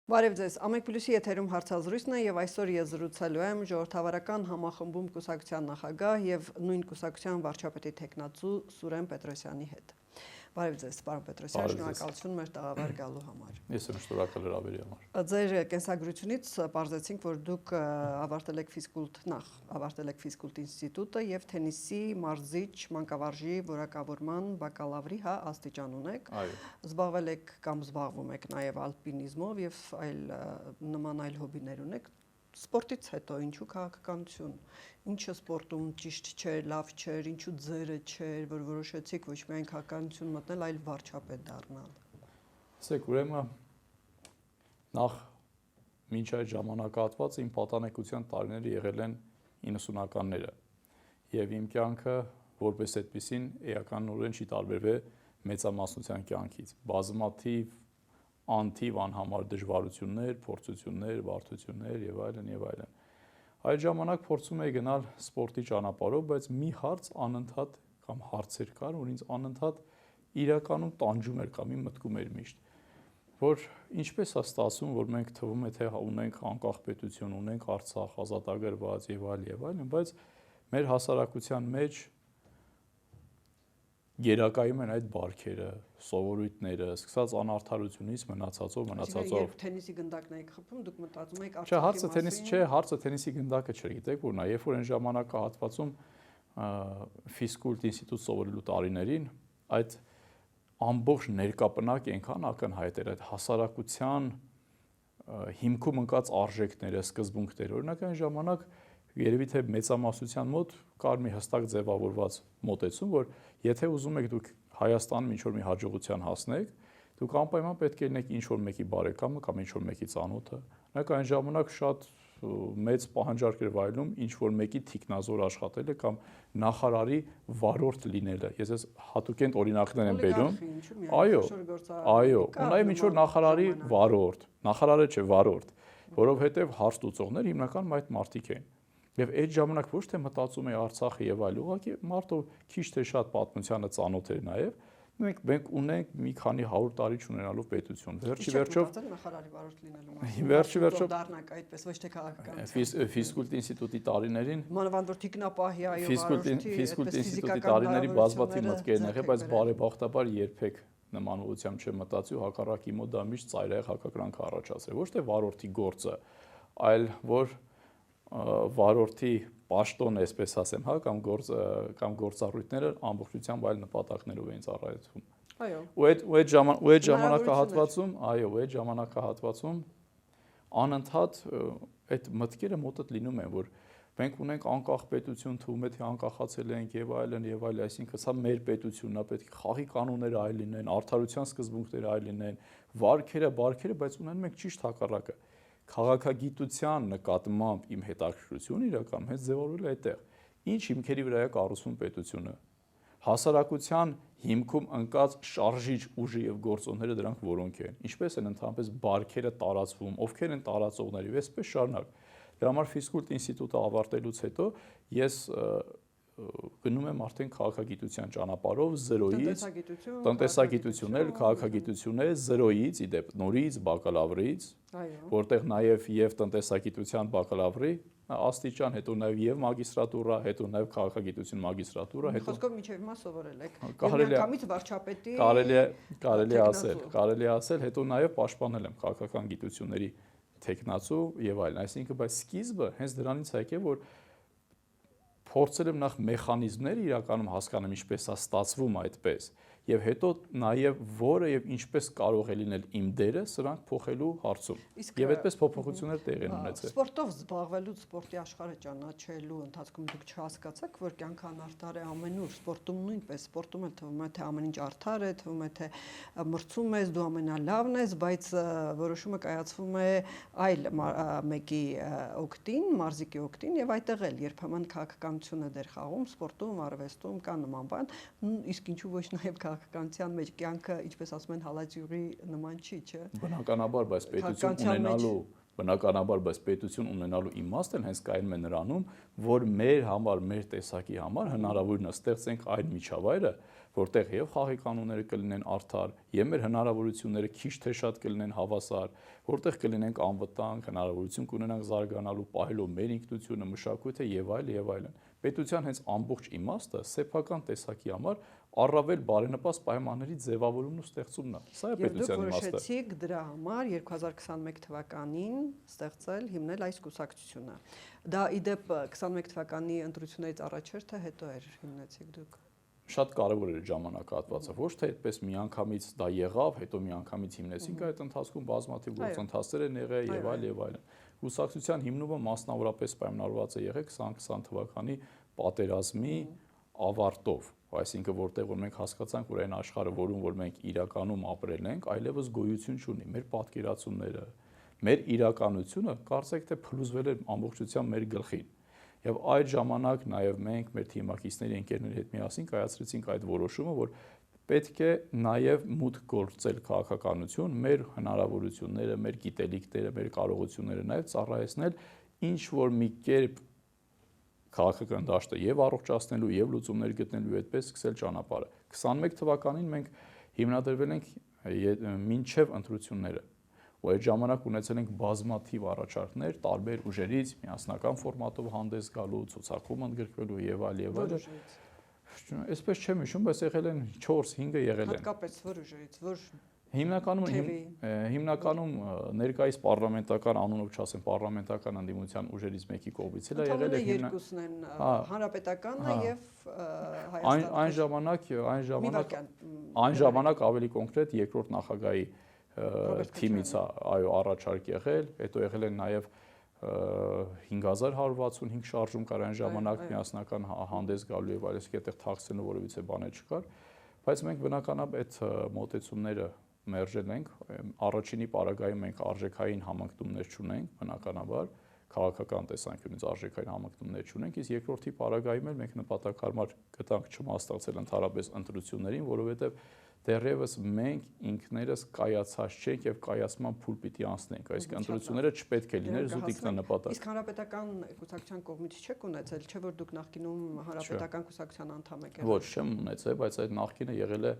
Բարև ձեզ, Ամեկ Պլյուսի եթերում հարցազրույցն է եւ այսօր ես զրուցելու եմ ժողովրդավարական համախմբում կուսակցության նախագահ եւ նույն կուսակցության վարչապետի տեխնացու Սուրեն Պետրոսյանի հետ։ Բարև ձեզ, պարոն Պետրոսյան, շնորհակալություն մեր տաղավար գալու համար։ Ես եմ շնորհակալ հրավերի համար։ Ձեր կենսագրությունից պարզեցինք, որ դուք ավարտել եք ֆիզկուլտ ինստիտուտը եւ թենիսի մարզիչ մանկավարժի որակավորման բակալավրի աստիճան ունեք։ Զբաղվել եք կամ զբաղվում եք նաեւ ալպինիզմով եւ նման այլ հոբիներ ունեք։ Սպորտից հետո ինչու քաղաքականություն, ինչը սպորտում ճիշտ չէր, լավ չէր, ինչու ձերը չէր, որ որոշեցիք ոչ միայն քաղաքականություն մտնել, այլ վարչապետ դառնալ։ Ասեք, ուրեմն նախ մինչ այդ ժամանակահատվածը իմ պատանեկության տարիները եղել են 90-ականները եւ իմ կյանքը որպես այդպեսին էականորեն չի տարբերվել մեծամասնության կյանքից։ Բազմաթիվ անթիվ անհամար դժվարություններ, փորձություններ, բարդություններ եւ այլն եւ այլն։ Այդ ժամանակ փորձում էի գնալ սպորտի ճանապարհով, բայց մի հարց անընդհատ կամ հարցեր կար, որ ինձ անընդհատ իրականում տանջում էր կամ իմ մտքում էր միշտ, որ ինչպես է ստացվում, որ մենք թվում է թե ունենք անկախ պետություն, ունենք Արցախ ազատագրված եւ այլն, բայց մեր հասարակության մեջ գերակայում են այդ բարքերը, սովորույթները, սկսած անարդարությունից մնացածով։ Երբ թենիսի գնդակն եք խփում, դուք մտածում եք Արցախի մասին։ Հարցը թենիսի գնդակը չէր, գիտեք որն է, երբ որ այն ժամանակահատվածում ֆիզկուլտ ինստիտուտ սովորելու տարիներին, այդ ամբողջ ներկապնակը այնքան ակնհայտ էր, այդ հասարակության հիմքում ընկած արժեքները, սկզբունքները, օրինակ այն ժամանակ երևի թե մեծամասնության մոտ կար մի հստակ ձևավորված մոտեցում, որ եթե ուզում եք դուք Հայաստանում ինչ-որ մի հաջողության հասնեք, դուք անպայման պետք է լինեք ինչ-որ մեկի բարեկամը կամ ինչ-որ մեկի ծանոթը։ Օրինակ այն ժամանակ շատ մեծ պահանջարկ էր վայելում ինչ-որ մեկի թիկնազոր աշխատելը կամ նախարարի վարորդ լինելը։ Ես այս հատուկենտ օրինակներ եմ բերում։ Այո, ունայում ինչ-որ նախարարի վարորդ, նախարարը չէ, վարորդ, որովհետև հարց լուծողներ հիմնականում այդ մարդիկ էին։ Եվ այդ ժամանակ ոչ թե մտածում էի Արցախը եւ այլ, ուղղակի մարդը քիչ թե շատ պատմությանը ծանոթ էր նաեւ։ Մենք ունենք մի քանի 100 տարի չունենալով պետություն։ Վերջի վերջով նախարարի վարորդ լինելու մասին։ Վերջի վերջով դառնաք այդպես ոչ թե քաղաքական։ Ֆիզկուլտ ինստիտուտի տարիներին մանավանդ որ թիկնապահի այո ֆիզկուլտ ինստիտուտի տարիների բազմաթիվ մտքեր եղել, բայց բարեբախտաբար երբեք նման ուղղությամբ չմտածի ու հակառակի մոտ դա միշտ ծայրահեղ հակակրանք առաջացրել։ Ոչ թե վարորդի գործը, այլ որ վարորդի պաշտոնը, այսպես ասեմ, հա, կամ գործառույթները ամբողջությամբ այլ նպատակներով էին ծառայեցվում։ Այո։ Ու այդ ժամանակահատվածում, այո, այդ ժամանակահատվածում անընդհատ այդ մտքերը մոտդ լինում են, որ մենք ունենք անկախ պետություն, թվում է թե անկախացել ենք եւ այլն, այսինքն սա մեր պետությունն է, պետք է խաղի կանոնները այլ լինեն, արդարության սկզբունքները այլ լինեն, վարքերը, բայց ունենում ենք ճիշտ հակառակը։ Քաղաքագիտության նկատմամբ իմ հետաքրքրությունը իրականում հենց ձևավորվել է այդտեղ։ Ինչ հիմքերի վրա է կառուցվում պետությունը։ Հասարակության հիմքում ընկած շարժիչ ուժը եւ գործոնները դրանք որոնք են։ Ինչպես են ընդհանրապես բարքերը տարածվում, ովքեր են տարածողները, եւ այսպես շարունակ։ Դրա համար ֆիզկուլտ ինստիտուտը ավարտելուց հետո ես գնում եմ արդեն քաղաքագիտության ճանապարհով 0-ից տնտեսագիտություն էլ քաղաքագիտություն է 0-ից իդեպ նորից բակալավրից, որտեղ նաև եւ տնտեսագիտության բակալավրի աստիճան, հետո նաև եւ մագիստրատուրա, հետո նաև քաղաքագիտություն մագիստրատուրա, հետո խոսքով միջև հիմա սովորել եք։ Միանգամից վարչապետի կարելի ասել, հետո նաև պաշտպանել եմ քաղաքական գիտությունների տեխնացու եւ այլն, այսինքն բայց սկիզբը հենց դրանից է եկել, որ փորձել եմ նախ մեխանիզմները իրականում հասկանամ ինչպես է ստացվում այդպես եւ հետո նաեւ որը եւ ինչպես կարող է լինել իմ դերը սրանք փոխելու հարցում եւ այդպես փոփոխություններ տեղի ունեցել։ Սպորտով զբաղվելուց սպորտի աշխարհը ճանաչելու ընթացքում դուք չհասկացաք, որ կյանքը անարդար է ամենուր, սպորտում նույնպես, սպորտում էլ թվում է թե ամեն ինչ արդար է, թվում է թե մրցում ես, դու ամենալավն ես, բայց որոշումը կայացվում է այլ մեկի օգտին, մարզիկի օգտին եւ այդտեղ էլ երբեմն քաղաքական դեր խաղում, սպորտում, արվեստում կա նման բան, իսկ ինչու ոչ նաև քաղաքականության մեջ կյանքը, ինչպես ասում են, հալածյուրի նման չի, չէ։ Բնականաբար, բայց պետություն ունենալու իմաստն հենց կայանում է նրանում, որ մեր համար, մեր տեսակի համար հնարավորն է ստեղծենք այն միջավայրը, որտեղ եւ խաղի կանոնները կլինեն արդար, եւ մեր հնարավորությունները քիչ թե շատ կլինեն հավասար, որտեղ կլինենք անվտանգ, հնարավորություն կունենանք զարգանալու, պահելով մեր ինքնությունը, մշակույթը եւ այլն։ Պետության հենց ամբողջ իմաստը սեփական տեսակի համար առավել բարենպաստ պայմանների ձևավորումն ու ստեղծումն է։ Սա է պետության իմաստը։ Եվ դուք որոշեցիք դրա համար 2021 թվականին ստեղծել, հիմնել այս կուսակցությունը։ Դա ի դեպ 21 թվականի ընտրություններից առաջ էր, թե հետո էր հիմնեցիք դուք։ Շատ կարևոր էր ժամանակահատվածը, ոչ թե այդպես միանգամից դա եղավ, հետո միանգամից հիմնեցինք, այդ ընթացքում բազմաթիվ գործընթացներ են եղել եւ այլն։ Կուսակցության հիմնումը մասնավորապես պայմանավորված է եղել 2020 թվականի պատերազմի ավարտով, այսինքն որտեղ որ մենք հասկացանք, որ այն աշխարհը, որում որ մենք իրականում ապրել ենք, այլևս գոյություն չունի, մեր պատկերացումները, մեր իրականությունը կարծեք թե փլուզվել է ամբողջությամբ մեր գլխին։ Եվ այդ ժամանակ նաև մենք մեր թիմակիցների ընկերների հետ միասին կայացրեցինք այդ որոշումը, որ պետք է նաև մուտք գործել քաղաքականություն, մեր հնարավորությունները, մեր գիտելիքները, մեր կարողությունները նաև ծառայեցնել ինչ որ մի կերպ քաղաքական դաշտը եւ առողջացնելու եւ լուծումներ գտնելու այդպես սկսել ճանապարհը։ 21 թվականին մենք հիմնադրվել ենք մինչև ընտրությունները։ Ու այդ ժամանակ ունեցել ենք բազմաթիվ առաջարկներ տարբեր ուժերից միասնական ֆորմատով հանդես գալու, ցուցակում ընդգրկվելու եւ այլն։ Այսպես չեմ հիշում, բայց եղել են 4-5-ը եղել են։ Հատկապես որ ուժերից, որ հիմնականում ներկայիս պարլամենտական անունով չասեմ, պարլամենտական ընդդիմության ուժերից մեկի կողմից էլ եղել է երկուսն են հանրապետականն եւ Հայաստանը։ Այն ժամանակ ավելի կոնկրետ երկրորդ նախագահի թիմից այո առաջարկ եղել, հետո եղել են նաև 5165 շարժում կար այն ժամանակ միասնական հանդես գալու եւ այլս այդտեղ թաքցնելու որևիցե բաներ չկար, բայց մենք բնականաբար այդ մոտեցումները մերժել ենք, առաջինի պարագայում մենք արժեքային համընկնումներ չունենք, բնականաբար քաղաքական տեսանկյունից արժեքային համընկնումներ չունենք, իսկ երկրորդի պարագայում էլ մենք նպատակարար գտանք չմասնակցել ընդհանրապես ընտրություններին, որովհետեւ դեռևս մենք ինքներս կայացած չենք եւ կայացման փուլ պիտի անցնենք, այսինքն ընտրությունները չպետք է լիներ զուտ ինքնանպատակ։ Իսկ հանրապետական կուսակցության կողմից չեք ունեցել, չէ՞ որ դուք նախկինում հանրապետական կուսակցության անդամ եք եղել։ Ոչ, չեմ ունեցել, բայց այդ նախկինը եղել է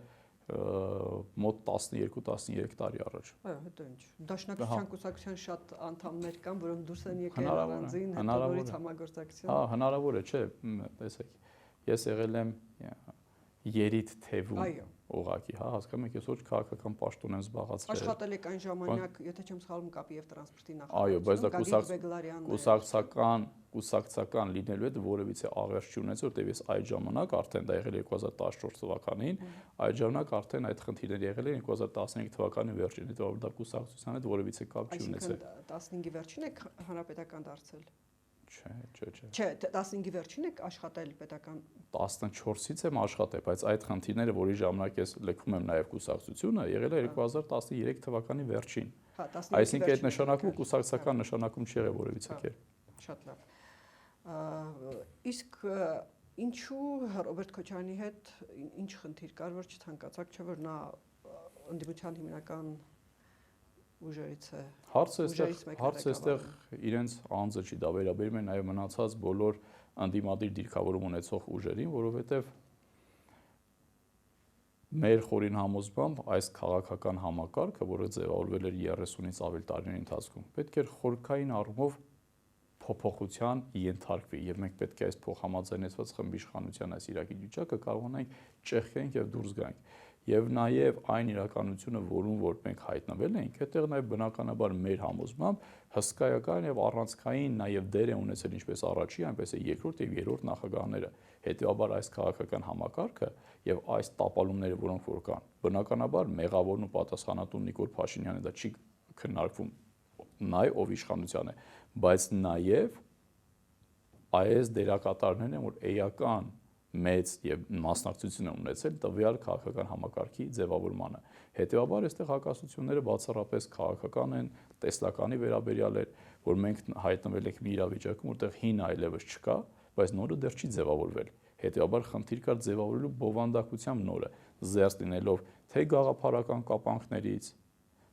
մոտ 12-13 տարի առաջ։ Այո, հետո ինչ։ Դաշնակցության կուսակցության շատ անդամներ կան, որոնք դուրս են եկել առանձին, հետո նորից համագործակցություն։ Հա, հնարավոր է, չէ, տեսեք։ Ես եղել եմ երիտ թևում ուղակի, հա, հասկանում եք, ես ոչ քաղաքական պաշտոն եմ զբաղացրել։ Աշխատել եք այն ժամանակ, եթե չեմ սխալվում, կապի եւ տրանսպորտի նախարարությունում։ Այո, բայց դա կուսակցական լինելու հետ որևիցե աղերս չունեցել, որտեղ ես այդ ժամանակ արդեն դա եղել 2014 թվականին, այդ ժամանակ արդեն այդ խնդիրները եղել են 2015 թվականի վերջին, հետո դա կուսակցության հետ որևիցե կապ չունեցել։ 15-ի վերջին եք հանրապետական դարձել։ Չէ։ 15-ի վերջին եք աշխատել պետական 14-ից եմ աշխատել, բայց այդ խնդիրները, որի ժամանակ ես լքում եմ նաև կուսակցությունը, եղել է 2013 թվականի վերջին։ Այսինքն այդ նշանակում կուսակցական նշանակում չի եղել որևիցե կերպ։ Շատ լավ։ Իսկ ինչու Ռոբերտ Քոչարյանի հետ ինչ խնդիր կար, որ չցանկացաք, չէ՞ որ նա ընդդիմության հիմնական ուժերից է։ Հարցը այստեղ իրենց անձը չի, դա վերաբերում է նաև մնացած բոլոր անդիմադիր դիրքավորում ունեցող ուժերին, որովհետև մեր խորին համոզմամբ այս քաղաքական համակարգը, որը ձևավորվել էր 30-ից ավել տարիների ընթացքում, պետք էր խորքային առումով փոփոխության ենթարկվի եւ մենք պետք է այս փոխհամաձայնեցված խմբիշխանության այս իրավիճակը կարողանանք ճեղքենք եւ դուրս գանք։ Եվ նաև այն իրականությունը, որում որ մենք հայտնվել ենք, այդտեղ նաև բնականաբար մեր համոզմամբ հսկայական եւ առանցքային նաև դեր է ունեցել ինչպես առաջի, այնպես էլ երկրորդ եւ երրորդ նախագահները։ Հետեւաբար այս քաղաքական համակարգը եւ այս տապալումները, որոնք որ կան, բնականաբար մեղավորն ու պատասխանատուն Նիկոլ Փաշինյանը դա չի քննարկվում նայ ով իշխանության է, բայց նաև այս դերակատարներն են, որ էական մեծ եւ մասնակցություն են ունեցել տվյալ քաղաքական համակարգի ձևավորմանը։ Հետեւաբար այստեղ հակասությունները բացառապես քաղաքական են, տեսլականի վերաբերյալ էր, որ մենք հայտնվել ենք մի իրավիճակում, որտեղ հին այլևս չկա, բայց նորը դեռ չի ձևավորվել։ Հետեւաբար խնդիր կար ձևավորելու բովանդակությամբ նորը, զերծ լինելով թե գաղափարական կապանքներից,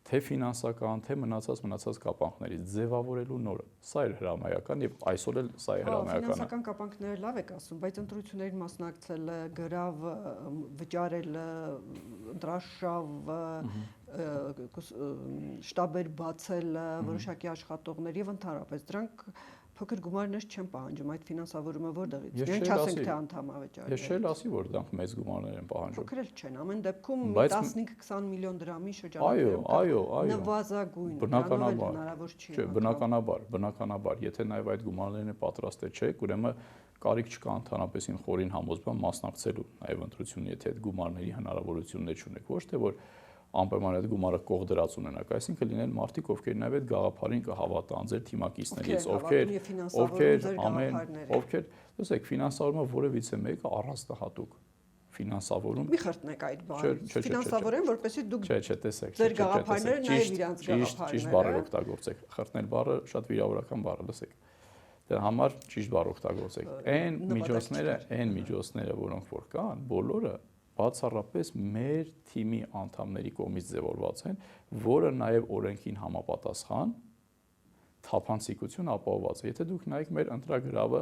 թե ֆինանսական, թե մնացած կապանքներից ձևավորելու նորը։ Սա է հրամայական եւ այսօր էլ սա է հրամայականը։ Ֆինանսական կապանքները լավ եք ասում, բայց ընտրություններին մասնակցելը, գրավ վճարելը, ընտրաշավ շտաբեր բացելը, որոշակի աշխատողներ եւ ընդհանրապես դրանք փոքր գումարներ չեն պահանջում, այդ ֆինանսավորումը որտեղից։ Մենք չասենք թե անդամավճար։ Ես չէի ասի, որ դրանք մեծ գումարներ են պահանջում։ Փոքր էլ չեն, ամեն դեպքում 15-20 միլիոն դրամի շրջանում։ Այո, նվազագույն, բնականաբար հնարավոր չի։ Չէ, բնականաբար, եթե նաև այդ գումարներն պատրաստել չեք, ուրեմն կարիք չկա ընդհանրապես ին խորին համոզման մասնակցելու նաև ընտրությունն, եթե այդ գումարների հնարավորություններ չունեք, ոչ թե որ անպայման այդ գումարը կող դրած ունենաք, այսինքն լինեն մարդիկ, ովքեր նաև այդ գաղափարին կհավատան, ձեր թիմակիցներից, ովքեր, տեսեք, ֆինանսավորումը որևիցե մեկը առանձնահատուկ ֆինանսավորում։ Մի խրտնեք այդ բանը։ Ֆինանսավորեն, որպեսզի դուք ձեր գաղափարները նաև իրանց գաղափարները։ Ճիշտ բառեր օգտագործեք։ Խրտնել բառը շատ վիրավորական բառ է, լսեք։ Դրա համար ճիշտ բառ օգտագործեք։ Այն միջոցները, որոնք որ կան, բոլորը բացառապես մեր թիմի անդամների կողմից ձևորված են, որը նաև օրենքին համապատասխան թափանցիկություն ապահովված է։ Եթե դուք նայեք մեր ընտրագրավը,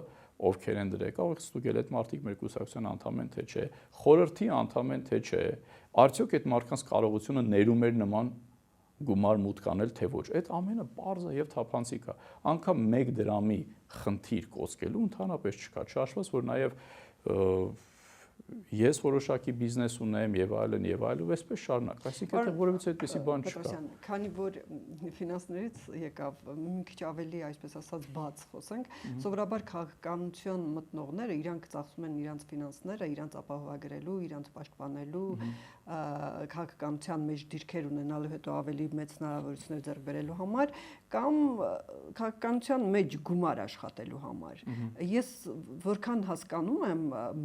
ովքեր են դրել, կարող եք ստուգել այդ մարդիկ մեր կուսակցության անդամ են թե չէ, խորհրդի անդամ են թե չէ, արդյոք այդ մարդկանց կարողությունը ներում էր նման գումար մուտք անել թե ոչ։ Այդ ամենը պարզ է եւ թափանցիկ է։ Անկամ 1 դրամի խնդիր կոչելու ընդհանրապես չկա, չհաշված որ նաեւ ես որոշակի բիզնես ունեմ եւ այլն, այսպես շարունակ։ Այսինքն այդտեղ որևէ այդպիսի բան չկա։ Քանի որ ֆինանսներից եկավ մի քիչ ավելի, այսպես ասած, բաց խոսենք, սովորաբար քաղաքականության մտնողները իրանք ծախսում են իրանց ֆինանսները, իրանց ապահովագրելու, իրանց պաշտպանելու, քաղաքականության մեջ դիրքեր ունենալու հետո ավելի մեծ հնարավորություններ ձեռք բերելու համար կամ քաղաքականության մեջ գումար աշխատելու համար։ Ես որքան հասկանում եմ,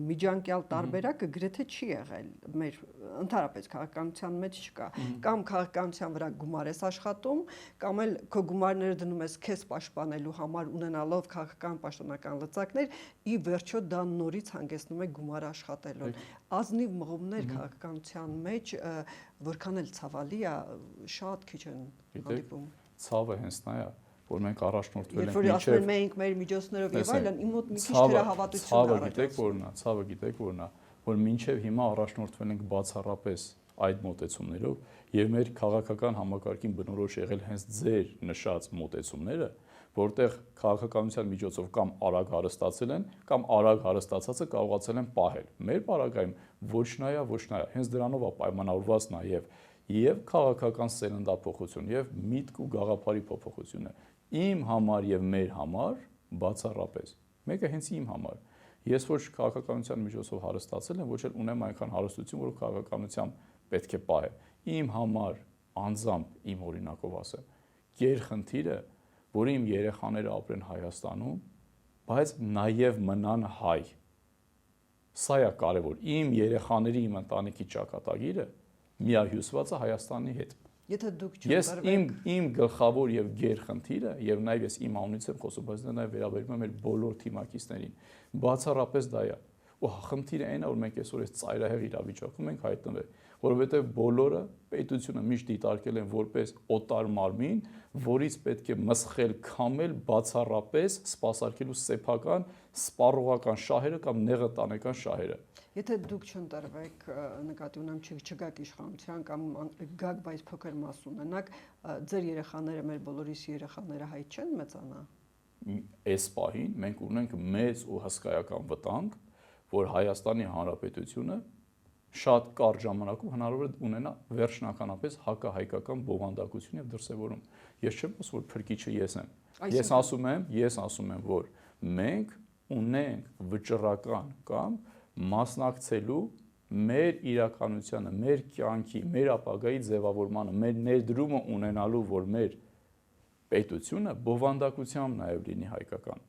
միջանկյալ տարբերակը գրեթե չի եղել մեր ընդհանրապես քաղաքականության մեջ չկա, կամ քաղաքականության վրա գումար ես աշխատում, կամ էլ քո գումարները դնում ես քեզ պաշտպանելու համար ունենալով քաղաքական պաշտոնական լծակներ, ի վերջո դա նորից հանգեցնում է գումար աշխատելուն։ Ազնիվ մղումներ քաղաքականության մեջ, որքան էլ ցավալի է, շատ քիչ են հանդիպում։ Ցավը հենց նա է, որ մենք առաջնորդվել ենք մինչև ասում մենք մեր միջոցներով եւ այլն, իմ մոտ մի քիչ թերահավատություն առաջացնում։ Ցավը գիտեք որն է, որ մինչև հիմա առաջնորդվել ենք բացառապես այդ մոտեցումներով եւ մեր քաղաքական համակարգին բնորոշ եղել հենց ձեր նշած մոտեցումները, որտեղ քաղաքականության միջոցով կամ արագ հարստացել են, կամ արագ հարստացածը կարողացել են պահել։ Մեր պարագայում ոչ նայա, հենց դրանով է պայմանավորված եւ քաղաքական սերնդափոխություն եւ միտք ու գաղափարի փոփոխությունը։ Իմ համար եւ մեր համար բացառապես։ Մեկը հենց իմ համար։ Ես ոչ քաղաքականության միջոցով հարստացել եմ, ոչ էլ ունեմ այնքան հարստություն, որ քաղաքականությամբ պետք է պահեմ։ Իմ համար անձամբ իմ օրինակով ասեմ, գերխնդիրը, որ իմ երեխաները ապրեն Հայաստանում, բայց նաև մնան հայ։ Սա է կարևոր։ Իմ երեխաների, իմ ընտանիքի ճակատագիրը միահյուսված է Հայաստանի հետ։ Եթե դուք Ես իմ գլխավոր եւ գերխնդիրը եւ նաեւ ես իմ անունից եմ խոսում, բայց դա նաեւ վերաբերում է մեր բոլոր թիմակիցներին։ Բացառապես դա է։ Ու խնդիրը այն է, որ մենք այսօր այս ծայրահեղ իրավիճակում ենք հայտնվել, որովհետեւ բոլորը պետությունը միշտ դիտարկել են որպես օտար մարմին, որից պետք է մսխել, քամել բացառապես սպասարկելու սեփական, սպառողական շահերը կամ նեղըտանեկան շահերը։ Եթե դուք չընտրվեք, նկատի ունեմ չգաք իշխանության կամ գաք, բայց փոքր մաս ունենաք, ձեր երեխաները, մեր բոլորիս երեխաները հայ չեն մեծանա։ Այս պահին մենք ունենք մեծ ու հսկայական վտանգ, որ Հայաստանի Հանրապետությունը շատ կարճ ժամանակում հնարավոր է ունենա վերջնականապես հակահայկական բովանդակություն եւ դրսեւորում։ Ես չեմ ասում, որ փրկիչը ես եմ։ Ես ասում եմ, որ մենք ունենք վճռական կամ մասնակցելու մեր իրականությանը, մեր կյանքի, մեր ապագայի ձևավորմանը, մեր ներդրումը ունենալու, որ մեր պետությունը բովանդակությամբ նաև լինի հայկական։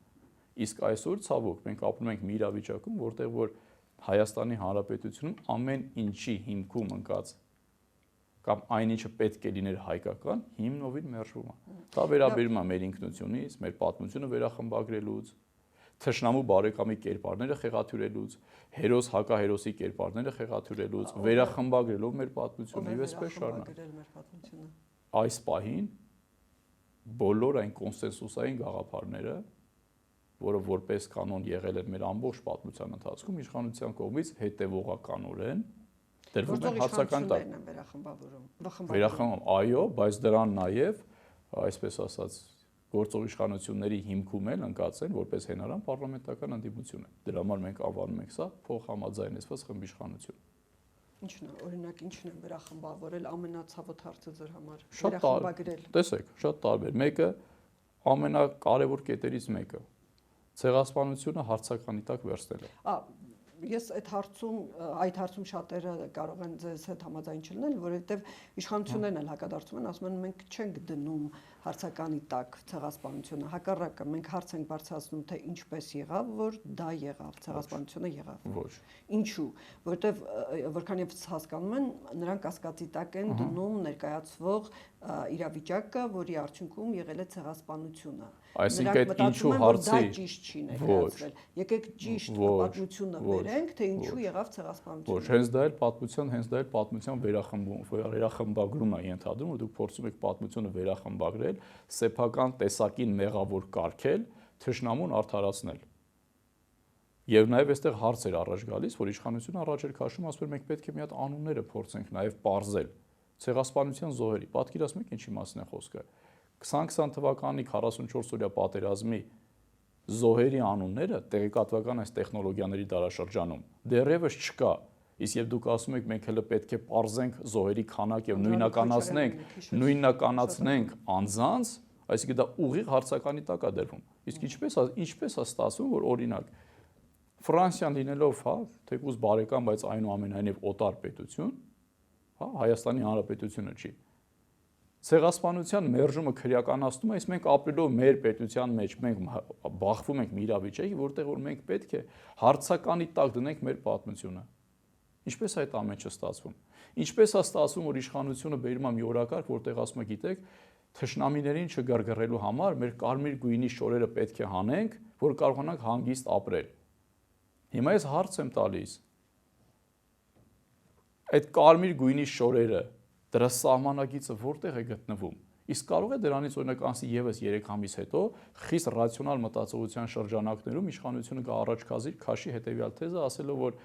Իսկ այսօր ցավոք մենք ապրում ենք մի իրավիճակում, որտեղ որ Հայաստանի Հանրապետությունում ամեն ինչի հիմքում ընկած կամ այնինչը պետք է լիներ հայկական, հիմնովին մերժվում է։ Դա վերաբերում է մեր ինքնությունից, մեր պատմությունը վերախմբագրելուց, թշնամու բարեկամի կերպարները խեղաթյուրելուց, հերոս հակահերոսի կերպարները խեղաթյուրելուց, վերախմբագրելով մեր պատմությունը եւ այսպես շարունակ։ այս պահին բոլոր այն կոնսենսուսային գաղափարները, որը որպես կանոն եղել են մեր ամբողջ պատմության ընթացքում, իշխանության կողմից հետևողականորեն դրվում են հարցական տակ։ Վերախմբավորում, այո, բայց դրան նաև, այսպես ասած, գործող իշխանությունների հիմքում էլ ընկած են որպես հենարան պարլամենտական ընդդիմություն է։ Դրա համար մենք անվանում ենք սա փոխհամաձայնեցված խմբիշխանություն։ Ինչն է, օրինակ, ինչն է վերախմբավորել ամենացավոտ հարցը ձեր համար։ Վերախմբագրել։ Տեսեք, շատ տարբեր։ Մեկը ամենակարևոր կետերից մեկը ցեղասպանությունը հարցականի տակ վերցնելը։ Ես այդ հարցում շատերը կարող են ձեզ հետ համաձայն չլինել, որովհետև իշխանություններն էլ հակադարձում են, ասում են մենք չենք դնում հարցականի տակ ցեղասպանությունը, հակառակը մենք հարց ենք բարձրացնում, թե ինչպես եղավ, որ դա եղավ, ցեղասպանությունը եղավ։ Ոչ։ Ինչու՞, որովհետև որքանև հասկանում են, նրանք կասկածի տակ են դնում ներկայացվող իրավիճակը, որի արդյունքում եղել է ցեղասպանությունը։ Այսինքն այդ ինչու հարցի դա ճիշտ չի ներկայացվել։ Եկեք ճիշտ պատմությունը վերենք, թե ինչու եղավ ցեղասպանությունը։ Ոչ, հենց դա էլ պատմության վերախմբագրումն է ենթադրում, որ դուք փորձում եք պատմությունը վերախմբագրել, սեփական տեսակին մեղավոր կարգել, թշնամուն արդարացնել։ Եվ նաև այստեղ հարց էր առաջ գալիս, որ իշխանությունը առաջ էր քաշում, ասում էր մենք պետք է մի հատ անունները փորձենք նաև պարզել։ Ցեղասպանության զոհերի, պատկերացնում եք ինչի մասին է խոսքը։ 2020 թվականի 44-օրյա պատերազմի զոհերի անունները տեղեկատվական այս տեխնոլոգիաների դարաշրջանում դեռևս չկա։ Իսկ եւ դուք ասում եք մենք հələ պետք է պարզենք զոհերի քանակ եւ նույնականացնենք անձանց, այսինքն դա ուղիղ հարցականի տակ է դրվում։ Իսկ ինչպես է ստացվում, որ օրինակ Ֆրանսիան լինելով, թեկուզ բարեկամ, բայց այնուամենայնիվ օտար պետություն, Հայաստանի Հանրապետությունը չի։ Ցեղասպանության մերժումը քրեականացնում է, իսկ մենք ապրելով մեր պետության մեջ, մենք բախվում ենք մի իրավիճակի, որտեղ որ մենք պետք է հարցականի տակ դնենք մեր պատմությունը։ Ինչպես է այդ ամենը ստացվում։ Ինչպես է ստացվում, որ իշխանությունը բերում է մի օրակարգ, որտեղ ասում է, գիտեք, թշնամիներին չգրգռելու համար մեր կարմիր գույնի շորերը պետք է հանենք, որ կարողանանք հանգիստ ապրել։ Հիմա ես հարց եմ տալիս։ Այդ կարմիր գույնի շորերը, դրա սահմանագիծը որտեղ է գտնվում։ Իսկ կարող է դրանից օրինակ անցի եւս 3 ամիս հետո խիստ ռացիոնալ մտածողության շրջանակներում իշխանությունը կառաջ քաշի հետեւյալ թեզը, ասելով որ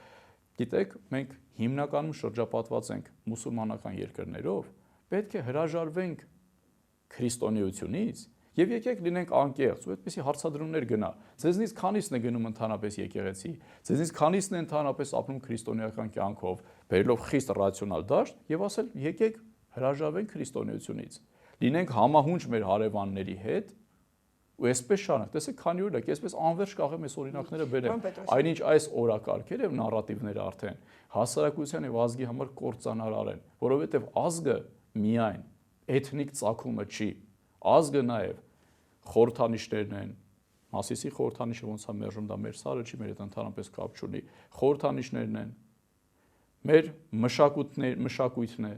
գիտեք, մենք հիմնականում շրջապատված ենք մուսուլմանական երկրներով, պետք է հրաժարվենք քրիստոնեությունից եւ եկեք լինենք անկեղծ, ու այդպեսի հարցադրումներ գնա։ Ձեզնից քանիսն է գնում ընդհանրապես եկեղեցի, ձեզնից քանիսն է ընդհանրապես ապրում քրիստոնեական կյանքով, բերելով խիստ ռացիոնալ դաշտ եւ ասել եկեք հրաժարվենք քրիստոնեությունից։ Լինենք համահունչ մեր հարևանների հետ ու այսպես շարունակ։ Տեսեք, քանի օրինակ, այսպես անverջ կարող եմ այս օրինակները բերեմ։ Այնինչ այս օրակարգերը եւ նարատիվները արդեն հասարակության եւ ազգի համար կործանարար են, որովհետեւ ազգը միայն էթնիկ ծագումը չի, ազգը նաեւ խորհրդանիշներն են, Մասիսի խորհրդանիշը ոնց է մերժում, դա մեր սարը չի, մեր հետ ընդհանրապես կապ չունի, խորհրդանիշներն են, մեր մշակույթն է,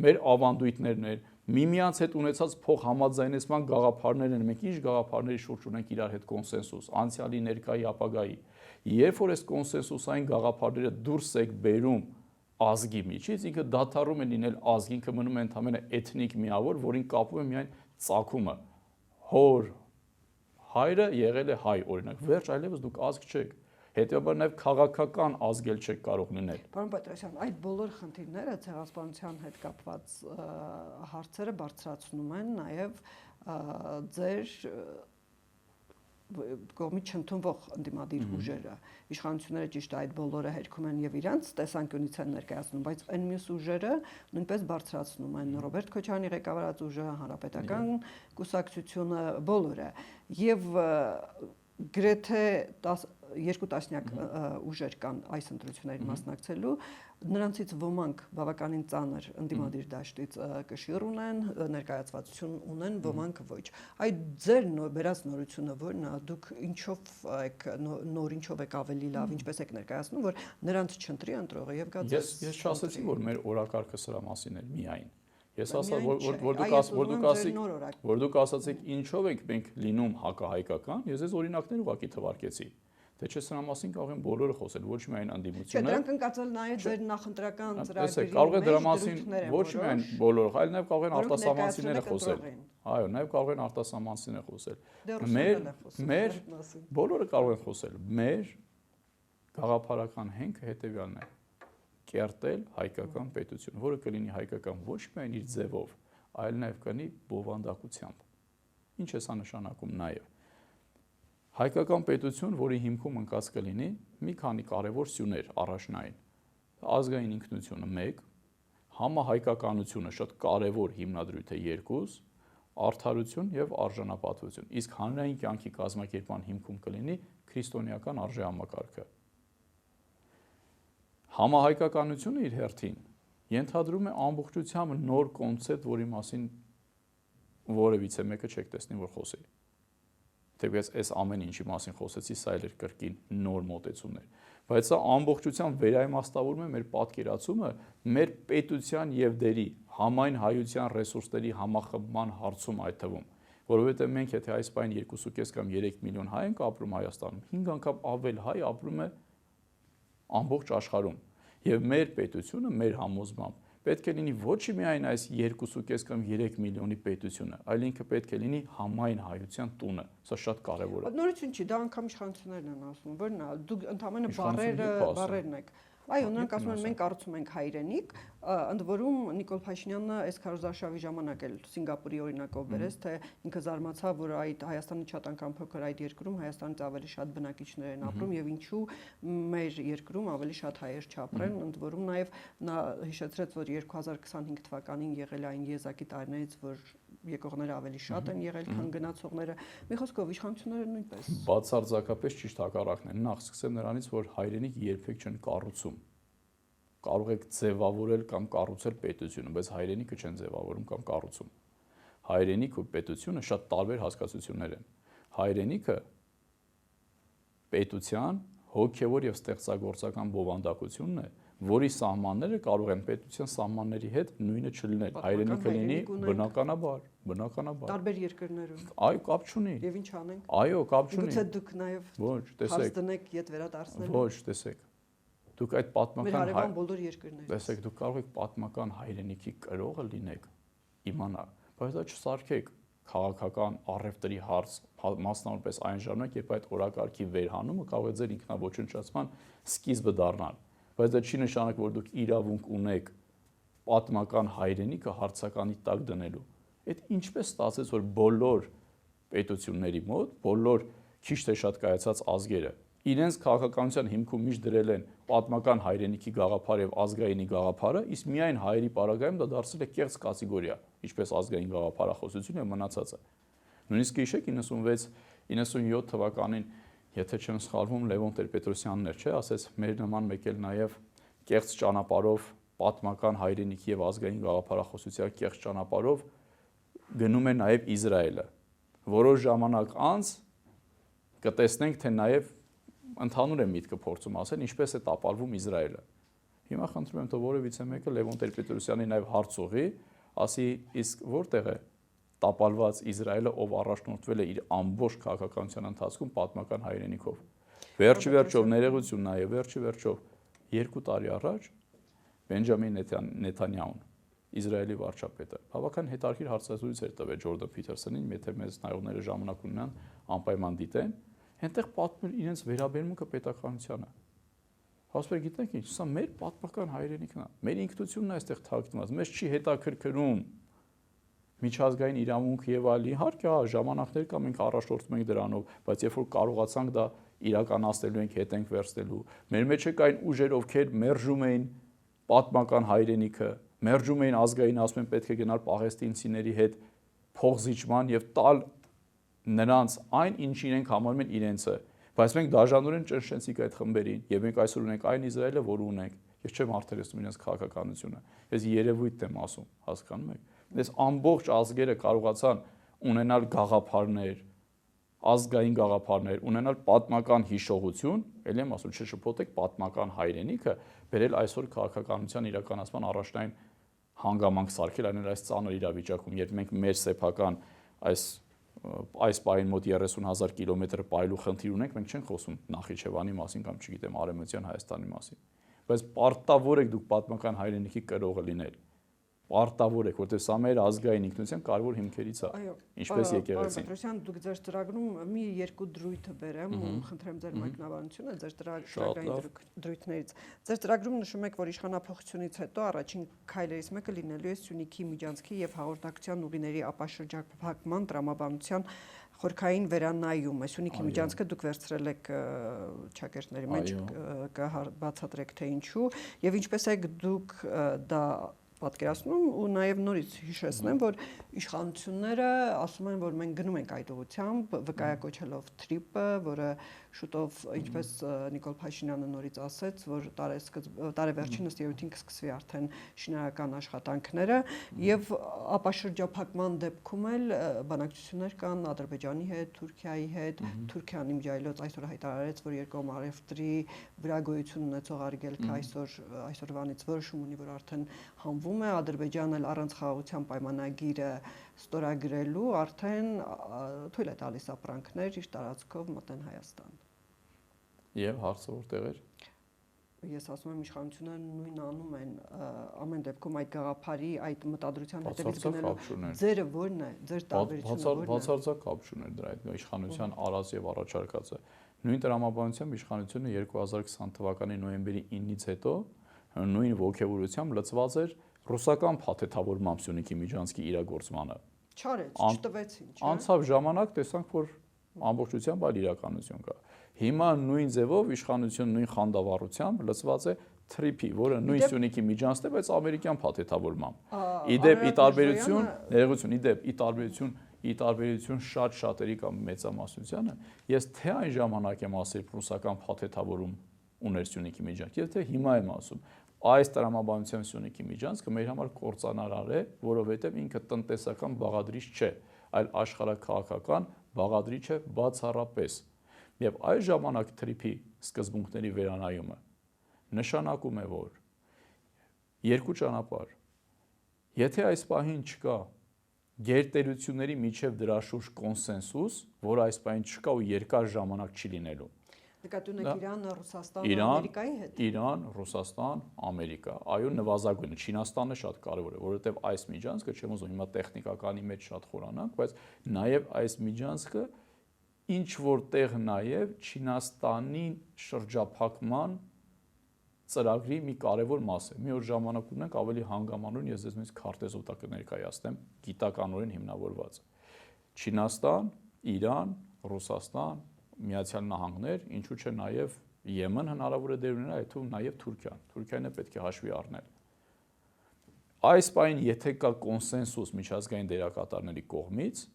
մեր ավանդույթներն են, միմյանց հետ ունեցած փոխհամաձայնեցման գաղափարներն են, մենք ինչ գաղափարների շուրջ ունենք իրար հետ կոնսենսուս, անցյալի, ներկայի, ապագայի։ Երբ որ այս կոնսենսուսային գաղափարները դուրս եք բերում ազգի միջից, ինքը դադարում է լինել ազգ, ինքը մնում է ընդհանրապես էթնիկ միավոր, որին կապում է միայն ծագումը։ Հոր հայրը եղել է հայ, օրինակ, վերջ, այլևս դուք ազգ չեք։ Հետևաբար նաև քաղաքական ազգել չեք կարող լինել։ Պարոն Պետրոսյան, այդ բոլոր խնդիրները ցեղասպանության հետ կապված հարցերը բարձրացնում են նաև ձեր կողմից չընդունվող ընդդիմադիր ուժերը։ Իշխանությունները ճիշտ է այդ բոլորը հերքում են եւ իրանց տեսանկյունից են ներկայացնում, բայց այն մյուս ուժերը նույնպես բարձրացնում են Ռոբերտ Քոչարյանի ղեկավարած ուժը, Հանրապետական կուսակցությունը, բոլորը։ Եվ գրեթե 2 տասնյակ ուժեր կան այս ընտրություններին մասնակցելու, նրանցից ոմանք բավականին ծանր ընդդիմադիր դաշտից կշիռ ունեն, ներկայացվածություն ունեն, ոմանք ոչ։ Այդ ձեր բերած նորությունը որն է, դուք ինչով եք նոր, ինչով եք ավելի լավ, ինչպես եք ներկայացնում, որ նրանց չընտրի ընտրողը եւ գա ձեզ։ Ես չասեցի, որ մեր օրակարգը սրա մասին է միայն։ Ես ասա, որ դուք ասացիք ինչով ենք մենք լինում հակահայկական, ես այս օրինակներ ուղղակի թվարկեցի։ Թե չէ սրա մասին կարող են բոլորը խոսել, ոչ միայն Չէ, անդիմությունը։ դրանք ընկածել նաև ձեր նախընտրական ծրագրերի կարող է դրա մեջ մասին դրույթներ են ոչ միայն բոլորը, այլ նաև կարող են որոնք արտասահմանցիները ներկայացրել խոսել։ եք Այո, նաև կարող են արտասահմանցիները խոսել։ Դեռ ուսումնել է խոսում Մեր այդ մասին։ բոլորը կարող են խոսել։ Մեր գաղափարական հենքը հետևյալն է. կերտել հայկական պետություն, որը կլինի հայկական ոչ միայն իր ձևով, այլ նաև կլինի բովանդակությամբ։ Ինչ է սա նշանակում նաև։ Հայկական պետություն, որի հիմքում ընկած կլինի մի քանի կարևոր սյուներ առաջնային։ Ազգային ինքնությունը 1, համահայկականությունը շատ կարևոր հիմնադրույթ է 2, արդարություն եւ արժանապատվություն։ Իսկ հանրային կյանքի կազմակերպման հիմքում կլինի քրիստոնեական արժեհամակարգը։ Համահայկականությունը իր հերթին ենթադրում է ամբողջությամբ նոր կոնցեպտ, որի մասին որևիցե մեկը չեք տեսնի, որ խոսի։ Թեպետ այս ամեն ինչի մասին խոսեցի, սա էլ էր կրկին նոր մոտեցումներ, բայց սա ամբողջությամբ վերաիմաստավորում է մեր պատկերացումը մեր պետության եւ դերի համայն հայության ռեսուրսների համախմբման հարցում այդ թվում, որովհետեւ մենք եթե այս պայն 2.5 կամ 3 միլիոն հայ ենք ապրում Հայաստանում, 5 անգամ ավել հայ ապրում է ամբողջ աշխարհում եւ մեր պետությունը մեր համոզմամբ պետք է լինի ոչ միայն այս 2.5 կամ 3 միլիոնի պետությունը, այլ ինքը պետք է լինի համայն հայության տունը։ Սա շատ կարևոր է։ Նորություն չի, դա անգամ իշխանություններն են ասում, որն է, դուք ընդհանրապես բառերն եք։ Այո, նրանք ասում են մենք կառուցում ենք հայրենիք, ընդ որում Նիկոլ Փաշինյանը այս քարոզարշավի ժամանակ էլ Սինգապուրի օրինակով բերեց, թե ինքը զարմացավ, որ այդ Հայաստանի շատ անգամ փոքր այդ երկրում Հայաստանից ավելի շատ բնակիչներ են ապրում եւ ինչու մեր երկրում ավելի շատ հայեր չապրեն, ընդ որում նաեւ նա հիշեցրեց, որ 2025 թվականին եղել է այն եզակի տարիներից, որ եկողները ավելի շատ են եղել, քան գնացողները։ Մի խոսքով իշխանությունները նույնպես։ Բացարձակապես ճիշտ հակառակն է։ Նախ սկսեմ նրանից, որ հայրենիք երբեք չեն կառուցում։ Կարող եք ձևավորել կամ կառուցել պետությունը, բայց հայրենիքը չեն ձևավորում կամ կառուցում։ Հայրենիքը ու պետությունը շատ տարբեր հասկացություններ են։ Հայրենիքը պետության հոգևոր եւ ստեղծագործական բովանդակությունն է, որի սահմանները կարող են պետության սահմանների հետ նույնը չլինել։ Հայրենիքը լինի բնականաբար։ Տարբեր երկրներում։ Այո, կապ չունի։ Եվ ինչ անենք։ Այո, կապ չունի։ Գուցե դուք նաև ոչ, տեսեք։ հաստնեք իդ վերադարձնել։ Ոչ, տեսեք։ Դուք այդ պատմական մեր հարևան բոլոր երկրներից։ Տեսեք, դուք կարող եք պատմական հայրենիքի կրողը լինեք, իմանալ, բայց դա չսարքեք քաղաքական առևտրի հարց, մասնավորապես այն ժամանակ, երբ այդ օրակարգի վերհանումը կարող է ձեր ինքնաոչնչացման սկիզբը դառնալ, բայց դա չի նշանակում, որ դուք իրավունք ունեք պատմական հայրենիքը հարցականի տակ դնելու։ Այդ ինչպես ստացեց, որ բոլոր պետությունների մոտ, բոլոր քիչ թե շատ կայացած ազգերը իրենց քաղաքականության հիմքում միշտ դրել են պատմական հայրենիքի գաղափարը եւ ազգայինի գաղափարը, իսկ միայն հայերի պարագայում դա դարձել է կեղծ կատեգորիա, ինչպես ազգային գաղափարախոսություն եւ մնացածը։ Նույնիսկ հիշեք 96-97 թվականին, եթե չեմ սխալվում, Լևոն Տեր-Պետրոսյանն էր, չէ, ասեց մեր նման մեկ էլ նաեւ կեղծ ճանապարհով պատմական հայրենիքի եւ ազգային գաղափարախոսության կեղծ ճանապարհով գնում է նաեւ Իսրայելը։ Որոշ ժամանակ անց կտեսնենք, թե նաեւ ընդհանուր է միտքը փորձում ասել, ինչպես է տապալվում Իսրայելը։ Հիմա խնդրում եմ, թե որևիցե մեկը Լևոն Տեր-Պետրոսյանի նաև հարց ուղղի, ասի, իսկ որտեղ է տապալված Իսրայելը, ով առաջնորդվել է իր ամբողջ քաղաքականության ընթացքում պատմական հայրենիքով։ Վերջի վերջով ներողություն նաև, վերջի վերջով 2 տարի առաջ Բենջամին Նեթանյահուն, Իսրայելի վարչապետը, բավական հետաքրքիր հարցազրույց էր տվել Ջորդան Փիթերսոնին, եթե մեզ նայողները ժամանակ ունենան, անպայման դիտեն։ Հենտեղ պատմել իրենց վերաբերմունքը պետականությանը։ Հասպեր գիտենք ինչ, սա մեր պատմական հայրենիքն է։ Մեր ինքնությունն է այստեղ թաքնված։ Մեզ չի հետաքրքրում միջազգային իրավունք եւ այլ։ Իհարկե, հա, ժամանակներ կա, մենք առաջնորդվում ենք դրանով, բայց երբ որ կարողացանք դա իրականացնելու ենք, հետ ենք վերցնելու։ Մեր մեջ է կային ուժեր, ովքեր մերժում էին պատմական հայրենիքը, մերժում էին ազգային, ասում են պետք է գնալ պաղեստինցիների հետ փողզիջման եւ տալ նրանց այն, ինչ իրենք համարում են իրենցը, բայց մենք դաժանորեն ճնշեցինք այդ խմբերին եւ մենք այսօր ունենք այն Իսրայելը, որ ունենք։ Ես չեմ արդարացնում իրենց քաղաքականությունը։ Ես երևույթ եմ ասում, հասկանում եք։ Այս ամբողջ ազգերը կարողացան ունենալ գաղափարներ, ազգային գաղափարներ, ունենալ պատմական հիշողություն, ելի եմ ասում, չշփոթեք պատմական հայրենիքը, բերել այսօր քաղաքականության իրականացման առաջնային հանգամանք սարքել այն այս ծանր իրավիճակում, երբ մենք մեր սեփական այս այս պահին մոտ 30,000 կիլոմետր պայելու խնդիր ունենք, մենք չենք խոսում Նախիջևանի մասին կամ չգիտեմ Արևմտյան Հայաստանի մասին։ Բայց պարտավոր եք դուք պատմական հայրենիքի կրողը լինել։ Պարտավոր եք, որտեղ սա մեր ազգային ինքնության կարևոր հիմքերից է։ Ինչպես եկեղեցին։ Պետրոսյան, դուք ձեր ծրագրում մի երկու դրույթ բերեմ ու խնդրեմ ձեր մեկնաբանությունը ձեր ծրագրային դրույթներից։ Ձեր ծրագրում նշում եք, որ իշխանափոխությունից հետո առաջին քայլերից մեկը լինելու է Սյունիքի, Միջանցքի եւ հաղորդակցության ուղիների ապաշրջափակման տրամաբանության խորքային վերանայումը։ Սյունիքի Միջանցքը դուք վերցրել եք ճակերտների մեջ, կբացատրեք թե ինչու եւ ինչպես եք դուք դա պատկերացնում ու նաև նորից հիշեցնեմ, որ իշխանությունները ասում են, որ մենք գնում ենք այդ ուղղությամբ, վկայակոչելով TRIP-ը, որը շուտով, ինչպես Նիկոլ Փաշինյանը նորից ասեց, որ տարեվերջին ըստ երևույթին կսկսվի արդեն շինարարական աշխատանքները եւ ապաշրջափակման դեպքում էլ բանակցություններ կան Ադրբեջանի հետ, Թուրքիայի հետ, Թուրքիան իմջայլոց այսօր հայտարարեց, որ երկկողմ առևտրի վրա գոյություն ունեցող արգելքը այսօրվանից որոշում ունի, որ արդեն հանվում է, Ադրբեջանն էլ առանց խաղաղության պայմանագիրը ստորագրելու արդեն թույլ է տալիս ապրանքներ իր տարածքով մտեն Հայաստան։ Եվ հարցը որտեղ էր։ Ես ասում եմ իշխանությունները նույն անում են ամեն դեպքում այդ գաղափարի, այդ մտադրության հետևից գնալու ձերը ո՞րն է, ձեր տարբերությունը ո՞րն է։ Բացարձակ կապ չուներ դրա հետ իշխանության արած եւ առաջարկածը։ Նույն տրամաբանությամբ իշխանությունը 2020 թվականի նոյեմբերի 9-ից հետո նույն ողջավորությամբ լծված էր ռուսական փաթեթավորմամբ Սյունիքի Միջանցքի իրագործմանը։ Չարեց, չտվեցին, չէ՞։ Անցավ ժամանակ, տեսանք, որ ամբողջությամբ այլ իրականություն կա։ Հիմա նույն ձևով իշխանությունը նույն խանդավառությամբ լծված է TRIP-ի, որը նույն Սյունիքի Միջանցն է, բայց ամերիկյան փաթեթավորմամբ։ Իդեպ ի տարբերություն, ներողություն, իդեպ ի տարբերություն շատ շատերի կամ մեծամասնությանը, ես թե այն ժամանակ եմ ասել ռուսական փաթեթավորում ուներ Սյունիքի Միջանցք, եւ թե հիմա եմ ասում, այս տրամաբանության Սյունիքի Միջանցքը մեր համար կործանարար է, որովհետեւ ինքը տնտեսական բաղադրիչ չէ, այլ աշխարհաքաղաքական բաղադրիչ է բացառապես։ Եվ այս ժամանակ TRIP-ի սկզբունքների վերանայումը նշանակում է, որ երկու ճանապարհ։ Եթե այս պահին չկա գերտերությունների միջև դրա շուրջ կոնսենսուս, որ այս պահին չկա ու երկար ժամանակ չի լինելու։ Նկատի ունեք Իրանը, Ռուսաստանը, Ամերիկայի հետ։ Իրան, Ռուսաստան, Ամերիկա։ Այո, նվազագույնը Չինաստանը շատ կարևոր է, որովհետև այս միջանցքը, չեմ ուզում հիմա տեխնիկականի մեջ շատ խորանանք, բայց նաև այս միջանցքը ինչ որտեղ նաև Չինաստանի շրջափակման ծրագրի մի կարևոր մաս է։ Մի օր ժամանակ ունենք ավելի հանգամանորեն ես ձեզ քարտեզով տա կներկայացնեմ գիտականորեն հիմնավորված։ Չինաստան, Իրան, Ռուսաստան, Միացյալ Նահանգներ, ինչու՞ չէ նաև Եմեն հնարավոր է դեր ունենալ, այդ թվում նաև Թուրքիան։ Թուրքիան է պետք է հաշվի առնել։ Այս պայն եթե կա կոնսենսուս միջազգային դերակատարների կողմից,